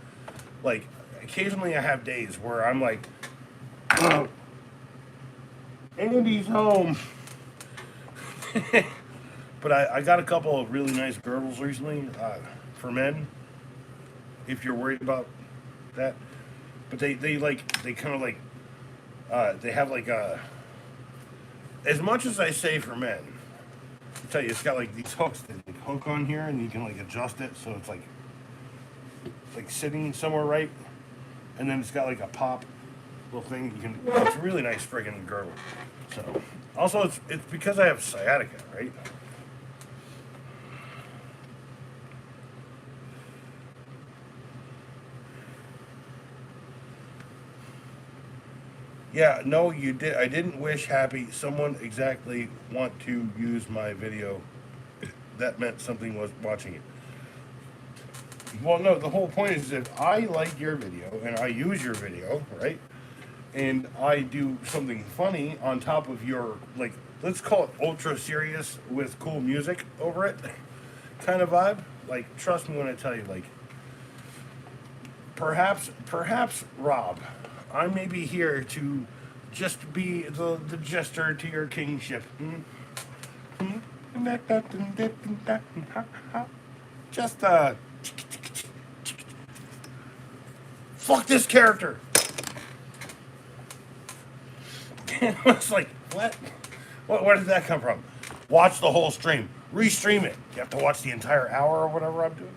S1: like, occasionally I have days where I'm like, oh, Andy's home. But I got a couple of really nice girdles recently for men, if you're worried about that. But they kind of like, they have like as much as I say for men, I tell you, it's got like these hooks that like hook on here and you can like adjust it so it's like sitting somewhere right. And then it's got like a pop little thing. It's a really nice friggin' girdle. So also it's because I have sciatica, right? Yeah, no, you did. I didn't wish happy. Someone exactly want to use my video. That meant something was watching it. Well, no, the whole point is if I like your video and I use your video, right? And I do something funny on top of your, like, let's call it ultra serious with cool music over it kind of vibe. Like, trust me when I tell you, like, perhaps, Rob, I may be here to just be the jester to your kingship. Just, fuck this character. It's like, what? Where did that come from? Watch the whole stream. Restream it. You have to watch the entire hour or whatever I'm doing.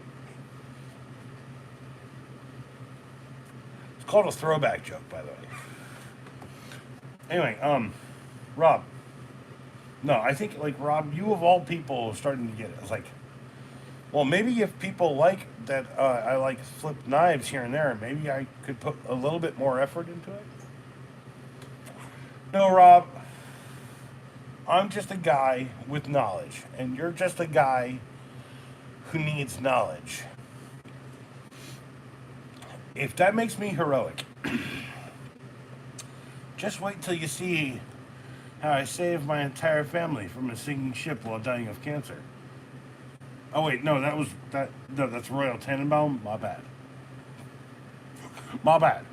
S1: It's called a throwback joke, by the way. Anyway, Rob. No, I think like Rob, you of all people are starting to get it. It's like, well, maybe if people like that, I like flip knives here and there. Maybe I could put a little bit more effort into it. No, Rob, I'm just a guy with knowledge, and you're just a guy who needs knowledge. If that makes me heroic, just wait till you see how I saved my entire family from a sinking ship while dying of cancer. Oh wait, no, that was that. No, that's Royal Tenenbaum. My bad. My bad.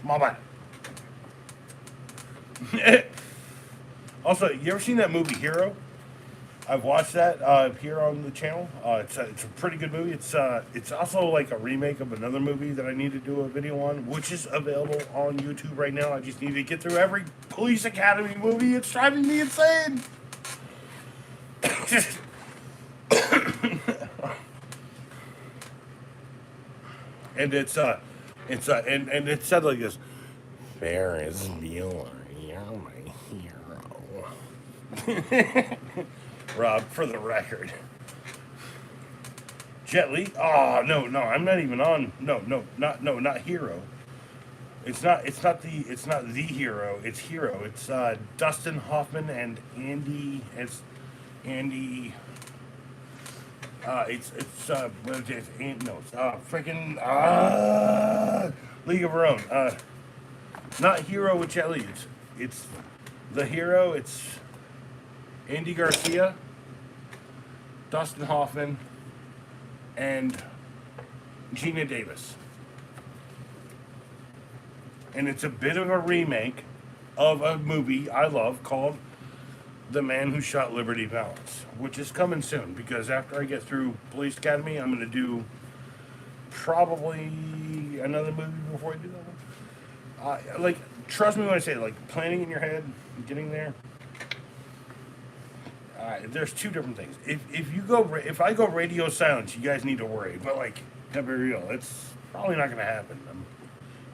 S1: My bad. Also, you ever seen that movie Hero? I've watched that here on the channel. It's a pretty good movie. It's also like a remake of another movie that I need to do a video on, which is available on YouTube right now. I just need to get through every Police Academy movie. It's driving me insane. And and it said like this: Ferris Bueller, you're my hero. Rob, for the record. Jet Li? Oh no, I'm not even on. Not Hero. It's not the hero. It's Hero. It's Dustin Hoffman and Andy. It's Andy. What is it? No, it's freaking League of Our Own. Not Hero with Jet Li. It's the Hero. It's Andy Garcia, Dustin Hoffman, and Gina Davis. And it's a bit of a remake of a movie I love called The Man Who Shot Liberty Valance, which is coming soon because after I get through Police Academy, I'm going to do probably another movie before I do that one. Like, trust me when I say, like, planning in your head, getting there. There's two different things. If I go radio silence, you guys need to worry. But like, to be real, it's probably not going to happen. I'm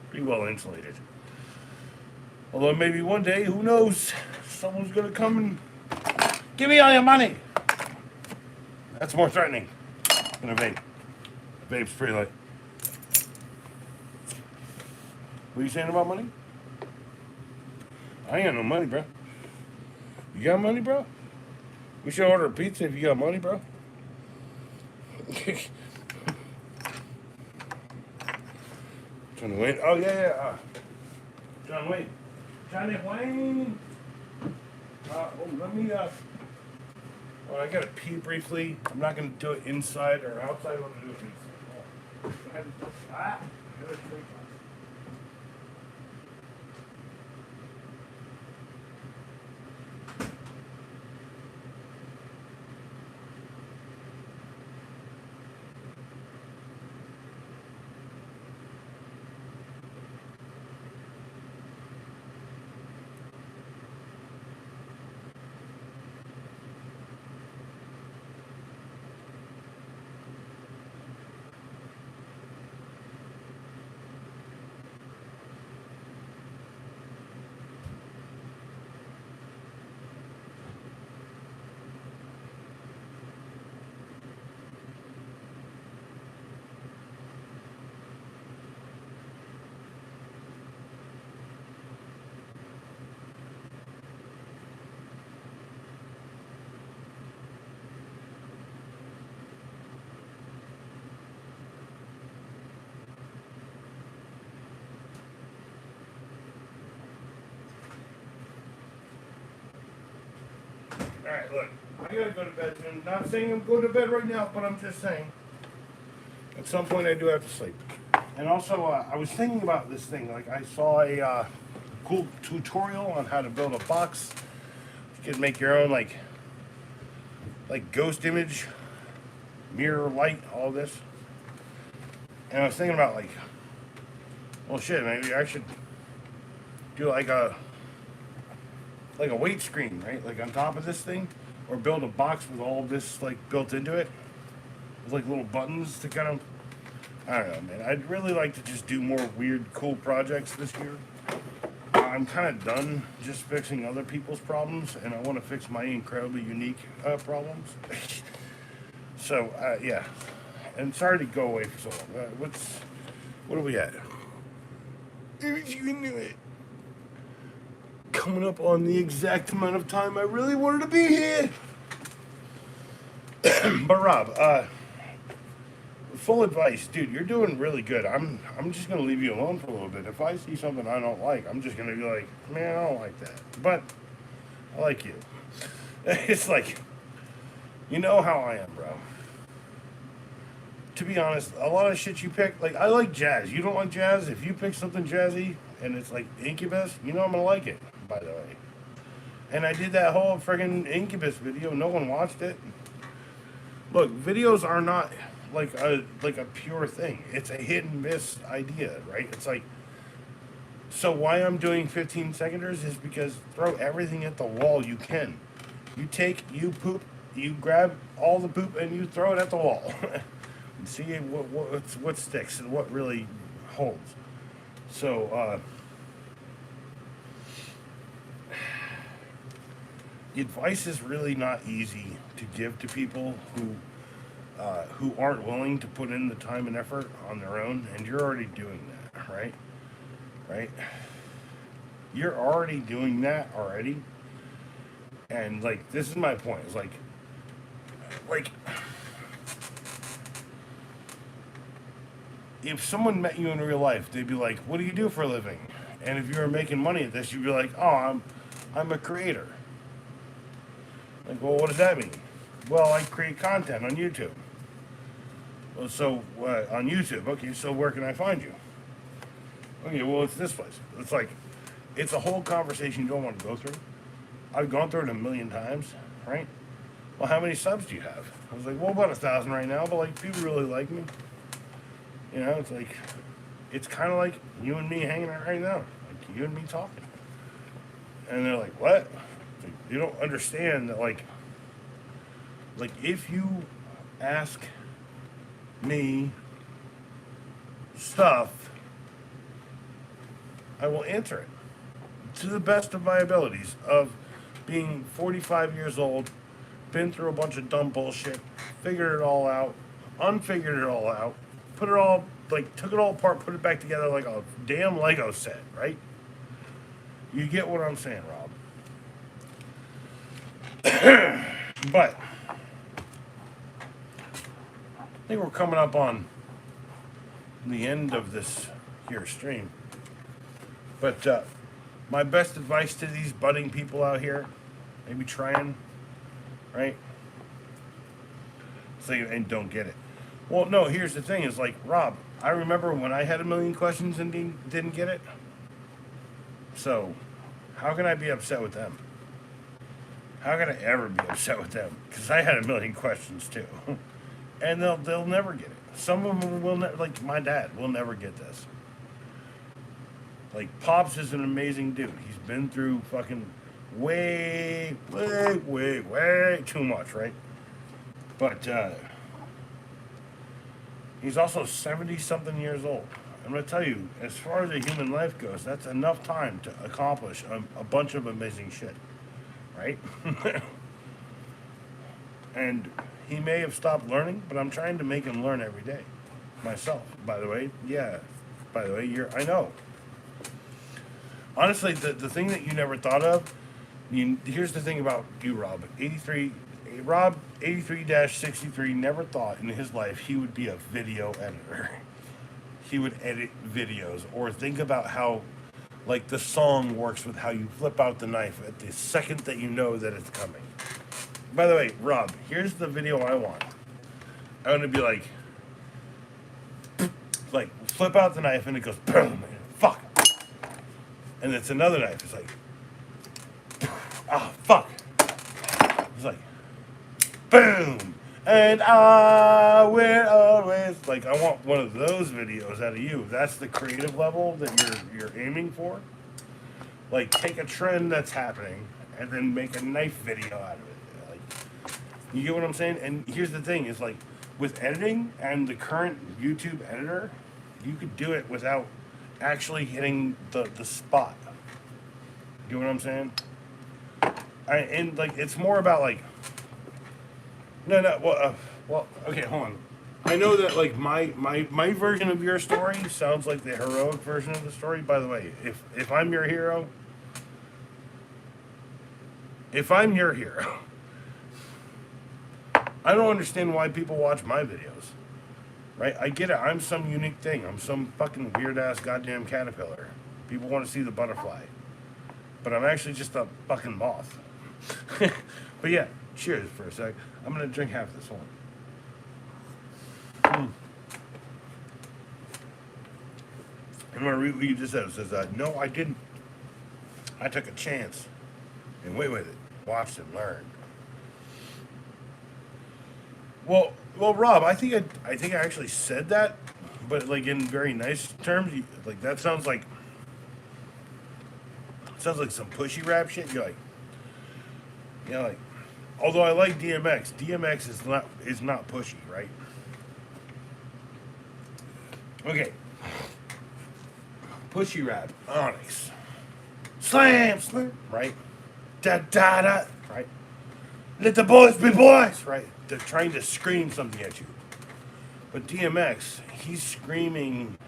S1: pretty well insulated. Although maybe one day, who knows? Someone's going to come and give me all your money. That's more threatening than a vape. A vape's pretty like. What are you saying about money? I ain't got no money, bro. You got money, bro? We should order a pizza if you got money, bro. John Wayne. Oh, yeah. John Wayne. Johnny Wayne. Let me, well, I gotta pee briefly. I'm not gonna do it inside or outside. I'm gonna do it inside. I gotta drink. Alright, look. I gotta go to bed. I'm not saying I'm going to bed right now, but I'm just saying. At some point I do have to sleep. And also, I was thinking about this thing. Like, I saw a cool tutorial on how to build a box. You can make your own, like ghost image, mirror, light, all this. And I was thinking about, like, well, shit, maybe I should do like a weight screen, right? Like on top of this thing, or build a box with all this like built into it, with like little buttons to kind of, I don't know, man. I'd really like to just do more weird, cool projects this year. I'm kind of done just fixing other people's problems, and I want to fix my incredibly unique problems. So, yeah. And sorry to go away for so long. What are we at? You knew it. Coming up on the exact amount of time I really wanted to be here. But Rob, full advice, dude. You're doing really good. I'm just gonna leave you alone for a little bit. If I see something I don't like, I'm just gonna be like, man, I don't like that. But I like you. It's like, you know how I am, bro. To be honest, a lot of shit you pick, like I like jazz. You don't like jazz? If you pick something jazzy and it's like Incubus, you know I'm gonna like it. By the way, and I did that whole friggin' Incubus video. No one watched it. Look, videos are not like a pure thing. It's a hit and miss idea, right? It's like, so why I'm doing 15 seconders is because throw everything at the wall you can. You poop, you grab all the poop and you throw it at the wall. And see what sticks and what really holds. So, advice is really not easy to give to people who aren't willing to put in the time and effort on their own, and you're already doing that, right? Right? You're already doing that already, and like this is my point. It's like if someone met you in real life, they'd be like, "What do you do for a living?" And if you were making money at this, you'd be like, "Oh, I'm a creator." Like, well, what does that mean? Well, I create content on YouTube. Well, so on YouTube, okay. So where can I find you? Okay, well, it's this place. It's like, it's a whole conversation you don't want to go through. I've gone through it a million times, right? Well, how many subs do you have? I was like, well, about 1,000 right now, but like people really like me. You know, it's like, it's kind of like you and me hanging out right now, like you and me talking. And they're like, what? Like, you don't understand that, like if you ask me stuff, I will answer it to the best of my abilities of being 45 years old, been through a bunch of dumb bullshit, figured it all out, unfigured it all out, put it all, like, took it all apart, put it back together like a damn Lego set, right? You get what I'm saying, Rob. But I think we're coming up on the end of this here stream. But my best advice to these budding people out here, maybe trying, right? So, and don't get it. Well, no, here's the thing is like, Rob, I remember when I had a million questions and didn't get it. So, how can I be upset with them? How can I ever be upset with them? Because I had a million questions too. And they'll never get it. Some of them will never, like my dad, will never get this. Like, Pops is an amazing dude. He's been through fucking way too much, right? But he's also 70-something years old. I'm going to tell you, as far as a human life goes, that's enough time to accomplish a bunch of amazing shit, right? And he may have stopped learning, but I'm trying to make him learn every day. Myself, by the way. Yeah, by the way, I know. Honestly, the thing that you never thought of, here's the thing about you, Rob. Rob 83-63 never thought in his life he would be a video editor. He would edit videos, or think about how, like, the song works with how you flip out the knife at the second that you know that it's coming. By the way, Rob, here's the video I want. I want to be like flip out the knife and it goes boom, and fuck, and it's another knife. It's like, ah, fuck. It's like, boom, and I will always like. I want one of those videos out of you. That's the creative level that you're aiming for. Like, take a trend that's happening and then make a knife video out of it. Like, you get what I'm saying? And here's the thing: is like with editing and the current YouTube editor, you could do it without actually hitting the spot. You know what I'm saying? And like it's more about like no well okay, hold on. I know that like my version of your story sounds like the heroic version of the story. By the way, if I'm your hero, if I'm your hero, I don't understand why people watch my videos. Right? I get it. I'm some unique thing. I'm some fucking weird ass goddamn caterpillar. People want to see the butterfly. But I'm actually just a fucking moth. But yeah, cheers for a sec. I'm gonna drink half this one. I'm gonna read what you just said. It says, no, I didn't. I took a chance and went with it. Watched and learned. Well, Rob, I think I actually said that, but like in very nice terms. Like that sounds like some pushy rap shit. You're like, like. Although I like DMX, DMX is not pushy, right? Okay. Pushy rap, Onyx, slam, right? Da da da, right? Let the boys be boys, right? They're trying to scream something at you. But DMX, he's screaming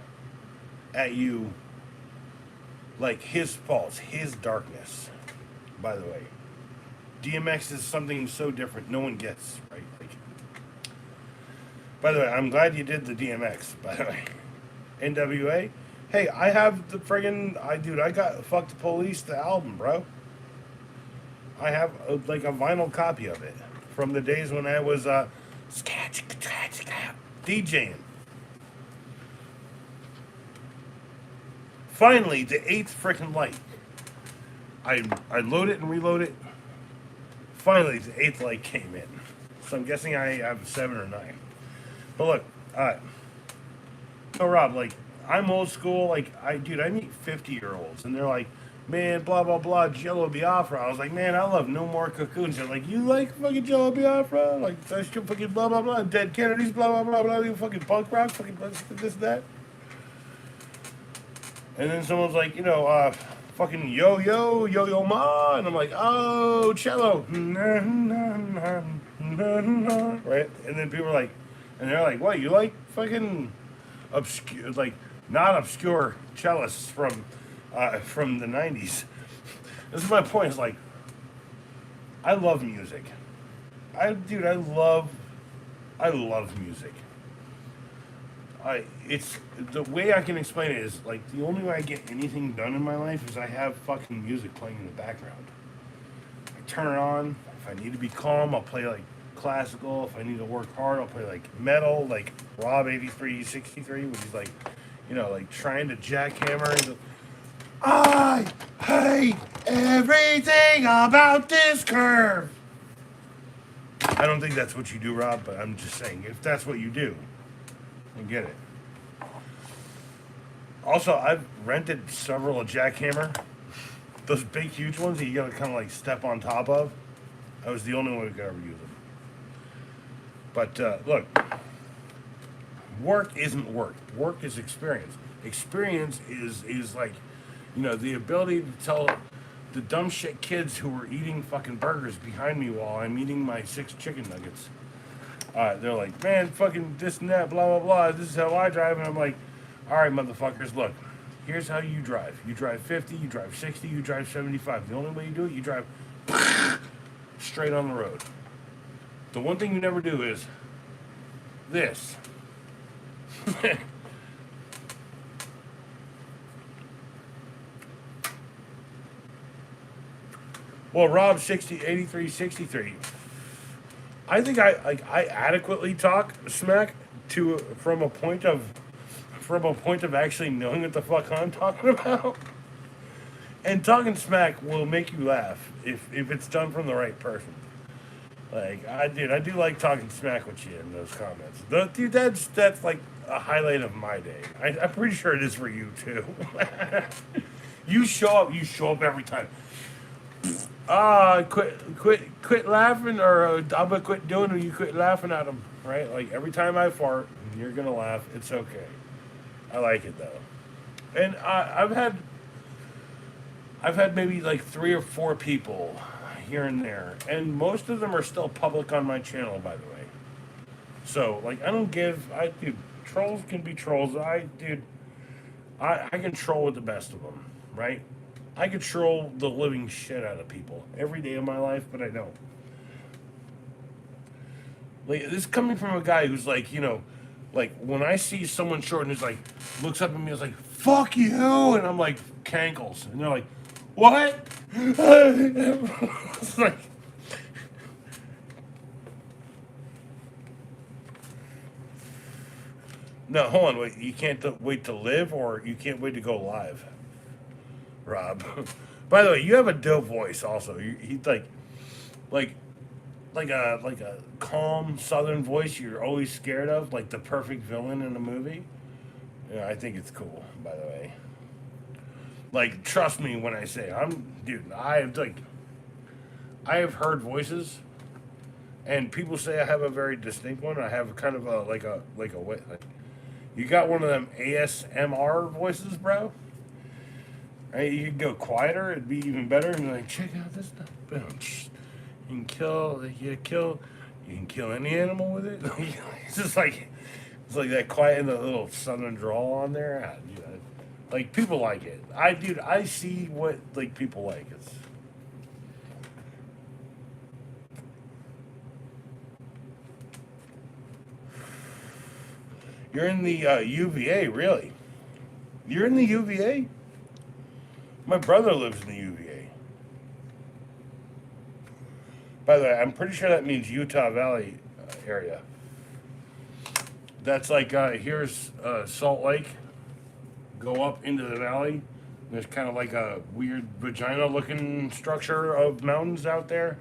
S1: at you like his faults, his darkness, by the way. DMX is something so different, no one gets, right? Like, by the way, I'm glad you did the DMX, by the way. NWA? Hey, I have the friggin', I got Fuck the Police, the album, bro. I have like a vinyl copy of it from the days when I was DJing. Finally, the 8th freaking light. I load it and reload it. Finally, the 8th light came in. So I'm guessing I have 7 or 9. But look, so Rob, like, I'm old school. Like, I meet 50-year-olds, and they're like, man, blah, blah, blah, Jello Biafra. I was like, man, I love No More Cocoons. They're like, you like fucking Jello Biafra? Like, that's your fucking blah, blah, blah, Dead Kennedys, blah, blah, blah, blah, you fucking punk rock, fucking this, that. And then someone's like, fucking yo ma, and I'm like, oh, cello, right? And then people are like, and they're like, what, you like fucking obscure, like not obscure cellists from the '90s? This is my point. Is like, I love music. I love music. It's the way I can explain it is like the only way I get anything done in my life is I have fucking music playing in the background. I turn it on. If I need to be calm, I'll play like classical. If I need to work hard, I'll play like metal, like Rob 8363, which is like, like trying to jackhammer. I hate everything about this curve. I don't think that's what you do, Rob, but I'm just saying if that's what you do. I get it. Also, I've rented several jackhammer. Those big, huge ones that you gotta kind of like step on top of. I was the only one who could ever use them. But look, work isn't work. Work is experience. Experience is like, the ability to tell the dumb shit kids who were eating fucking burgers behind me while I'm eating my 6 chicken nuggets. They're like, man, fucking this and that, blah, blah, blah. This is how I drive. And I'm like, all right, motherfuckers, look, here's how you drive. You drive 50, you drive 60, you drive 75. The only way you do it, you drive straight on the road. The one thing you never do is this. Well, Rob 8363. I think I adequately talk smack to from a point of actually knowing what the fuck I'm talking about. And talking smack will make you laugh if it's done from the right person. Like I do like talking smack with you in those comments. Dude, that's like a highlight of my day. I'm pretty sure it is for you too. You show up every time. Quit laughing, or I'm gonna quit doing it. You quit laughing at them, right? Like every time I fart, you're gonna laugh. It's okay. I like it though, and I've had maybe like 3 or 4 people here and there, and most of them are still public on my channel, by the way. So like I dude, trolls can be trolls. I can troll with the best of them, right? I could troll the living shit out of people every day of my life, but I don't. Like this is coming from a guy who's like, like when I see someone short and he's like looks up at me and is like, "Fuck you," and I'm like cankles, and they're like, "What?" It's like, no, hold on, wait. You can't wait to live, or you can't wait to go live, Rob. By the way, you have a dope voice. Also, he's like like a calm Southern voice you're always scared of, like the perfect villain in a movie. Yeah, I think it's cool. By the way, like trust me when I say dude. I have heard voices, and people say I have a very distinct one. I have kind of like you got one of them ASMR voices, bro. Right? You could go quieter; it'd be even better. And you're like, check out this stuff. Boom. You can you can kill any animal with it. It's just like it's like that quiet and the little southern drawl on there. Dude, like people like it. I see what like people like. It's you're in the UVA, really? You're in the UVA? My brother lives in the UVA. By the way, I'm pretty sure that means Utah Valley area. That's like here's Salt Lake. Go up into the valley. There's kind of like a weird vagina-looking structure of mountains out there.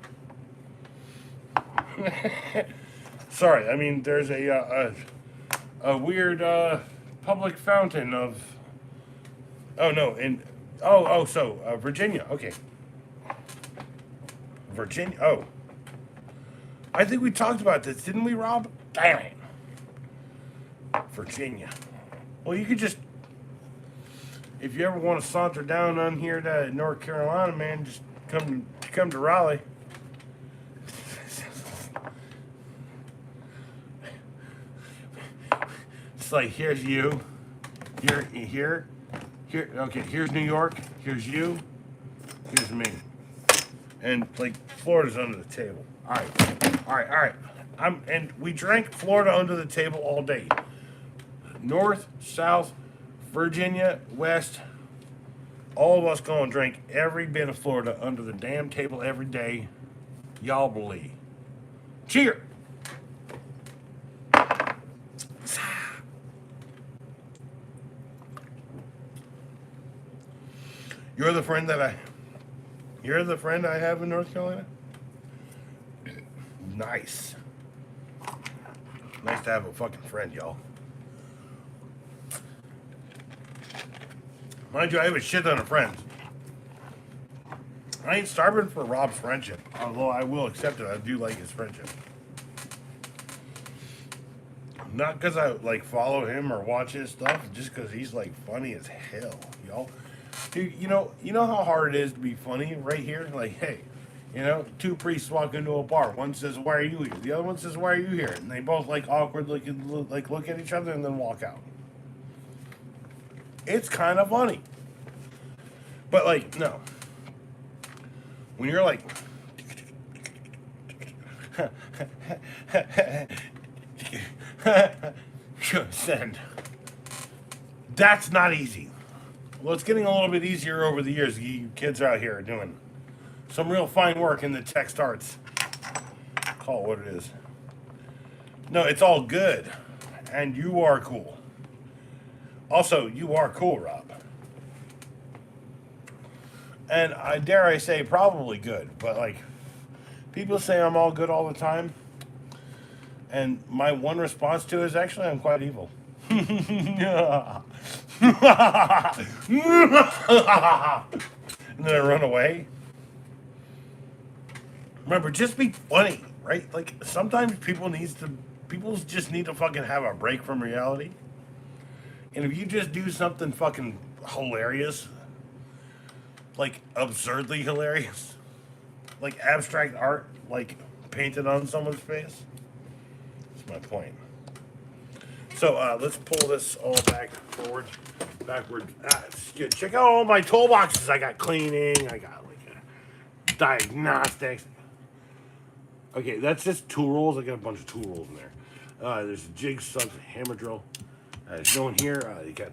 S1: Sorry, I mean there's a weird public fountain of. Oh no, in so Virginia. Okay, Virginia. Oh, I think we talked about this, didn't we, Rob? Damn it, Virginia. Well, you could just, if you ever want to saunter down on here to North Carolina, man, just come to Raleigh. It's like here's you, here. Okay, here's New York. Here's you. Here's me. And like Florida's under the table. All right. And we drank Florida under the table all day. North, South, Virginia, West. All of us gonna drink every bit of Florida under the damn table every day. Y'all believe. Cheer. You're the friend I have in North Carolina? Nice. Nice to have a fucking friend, y'all. Mind you, I have a shit ton of friends. I ain't starving for Rob's friendship, although I will accept it. I do like his friendship. Not because I like follow him or watch his stuff, just because he's like funny as hell, y'all. Dude, you know how hard it is to be funny right here? Like, hey, 2 priests walk into a bar. One says, "Why are you here?" The other one says, "Why are you here?" And they both like awkwardly look at each other and then walk out. It's kind of funny. But like, no. When you're like send. That's not easy. Well, it's getting a little bit easier over the years. You kids out here are doing some real fine work in the text arts. Call it what it is. No, it's all good. And you are cool. Also, you are cool, Rob. And I dare I say probably good, but like people say I'm all good all the time, and my one response to it is actually I'm quite evil. And then I run away. Remember, just be funny, right? Like sometimes people just need to fucking have a break from reality. And if you just do something fucking hilarious, like absurdly hilarious, like abstract art, like painted on someone's face, that's my point. So let's pull this all backward. Check out all my toolboxes. I got cleaning. I got like diagnostics. Okay, that's just tool rolls. I got a bunch of tool rolls in there. There's a jig, studs, hammer drill. There's no one here. You got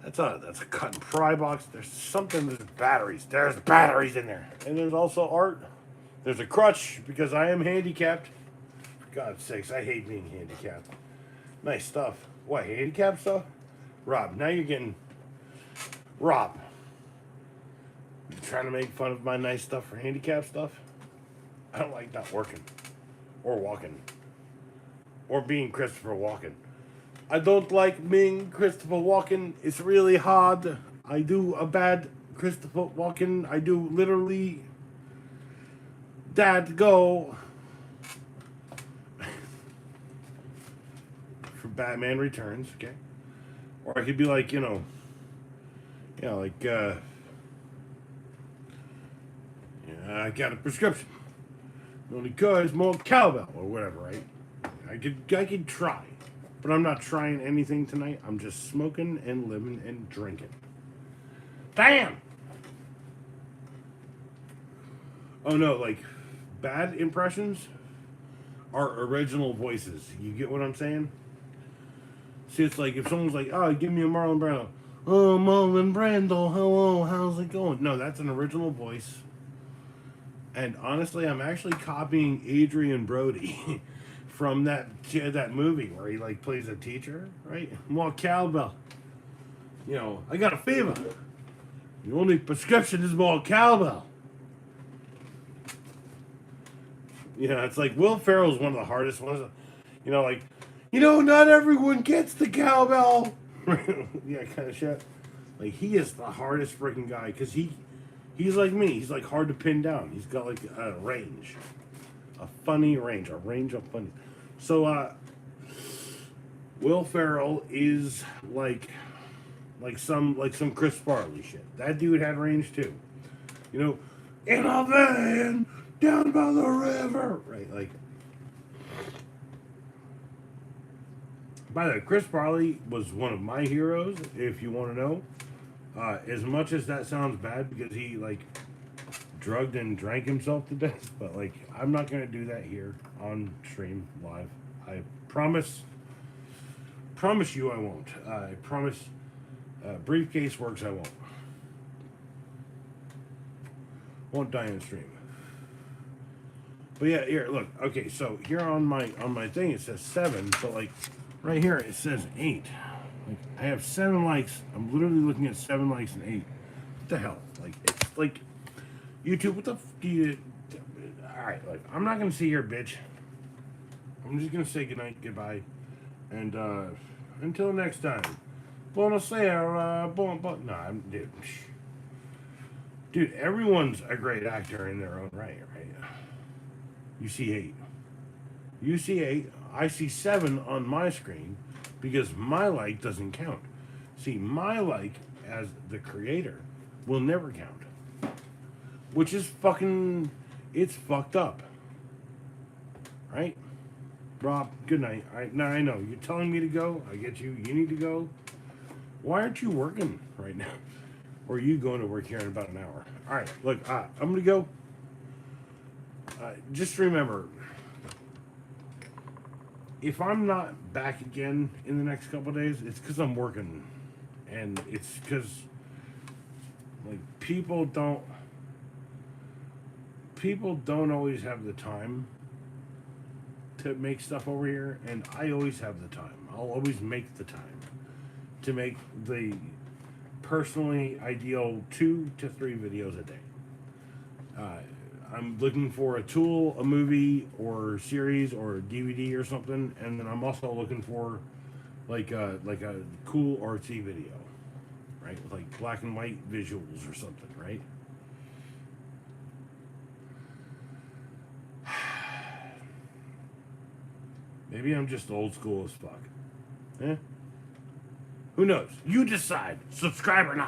S1: that's a cut and pry box. There's something. There's batteries. There's batteries in there, and there's also art. There's a crutch because I am handicapped. For God's sakes, I hate being handicapped. Nice stuff. What, handicap stuff? Rob, now you're getting... Rob. You trying to make fun of my nice stuff for handicap stuff? I don't like not working. Or walking. Or being Christopher Walken. I don't like being Christopher Walken. It's really hard. I do a bad Christopher Walken. I do literally... Dad, go... Batman Returns, okay? Or I could be like, I got a prescription. Only cause more cowbell or whatever, right? I could try. But I'm not trying anything tonight. I'm just smoking and living and drinking. Damn! Oh no, like bad impressions are original voices. You get what I'm saying? See, it's like if someone's like, "Oh, give me a Marlon Brando." "Oh, Marlon Brando, hello, how's it going?" No, that's an original voice. And honestly, I'm actually copying Adrian Brody from that movie where he like plays a teacher, right? More cowbell. I got a fever. The only prescription is more cowbell. It's like Will Ferrell's one of the hardest ones. Not everyone gets the cowbell. Yeah, kind of shit. Like, he is the hardest freaking guy because he's like me. He's like hard to pin down. He's got like a range, a range of funny. So, Will Ferrell is like some Chris Farley shit. That dude had range too. In a van down by the river, right? Like. By the way, Chris Farley was one of my heroes, if you want to know. As much as that sounds bad because he, like, drugged and drank himself to death, but, like, I'm not going to do that here on stream live. I promise you I won't. I promise briefcase works, I won't. Won't die on stream. But yeah, here, look. Okay, so here on my thing it says 7, but like right here it says 8. Like I have 7 likes. I'm literally looking at 7 likes and 8. What the hell? Like it's like YouTube. What the f do you? All right, like I'm not gonna sit here, bitch. I'm just gonna say goodnight, goodbye, and until next time. Buonasera, no, I'm dude. Everyone's a great actor in their own right? You see 8. You see 8. I see 7 on my screen because my like doesn't count. See, my like as the creator will never count, which is fucking. It's fucked up, right? Rob, good night. Now I know you're telling me to go. I get you. You need to go. Why aren't you working right now? Or are you going to work here in about an hour? All right, look, I'm gonna go. Just remember, if I'm not back again in the next couple of days, it's because I'm working, and it's because like people don't always have the time to to make stuff over here, and I always have the time. I'll always make the time to make the personally ideal 2 to 3 videos a day. I'm looking for a tool, a movie, or series, or a DVD or something, and then I'm also looking for like a cool artsy video, right? With like black and white visuals or something, right? Maybe I'm just old school as fuck. Eh? Who knows? You decide. Subscribe or not.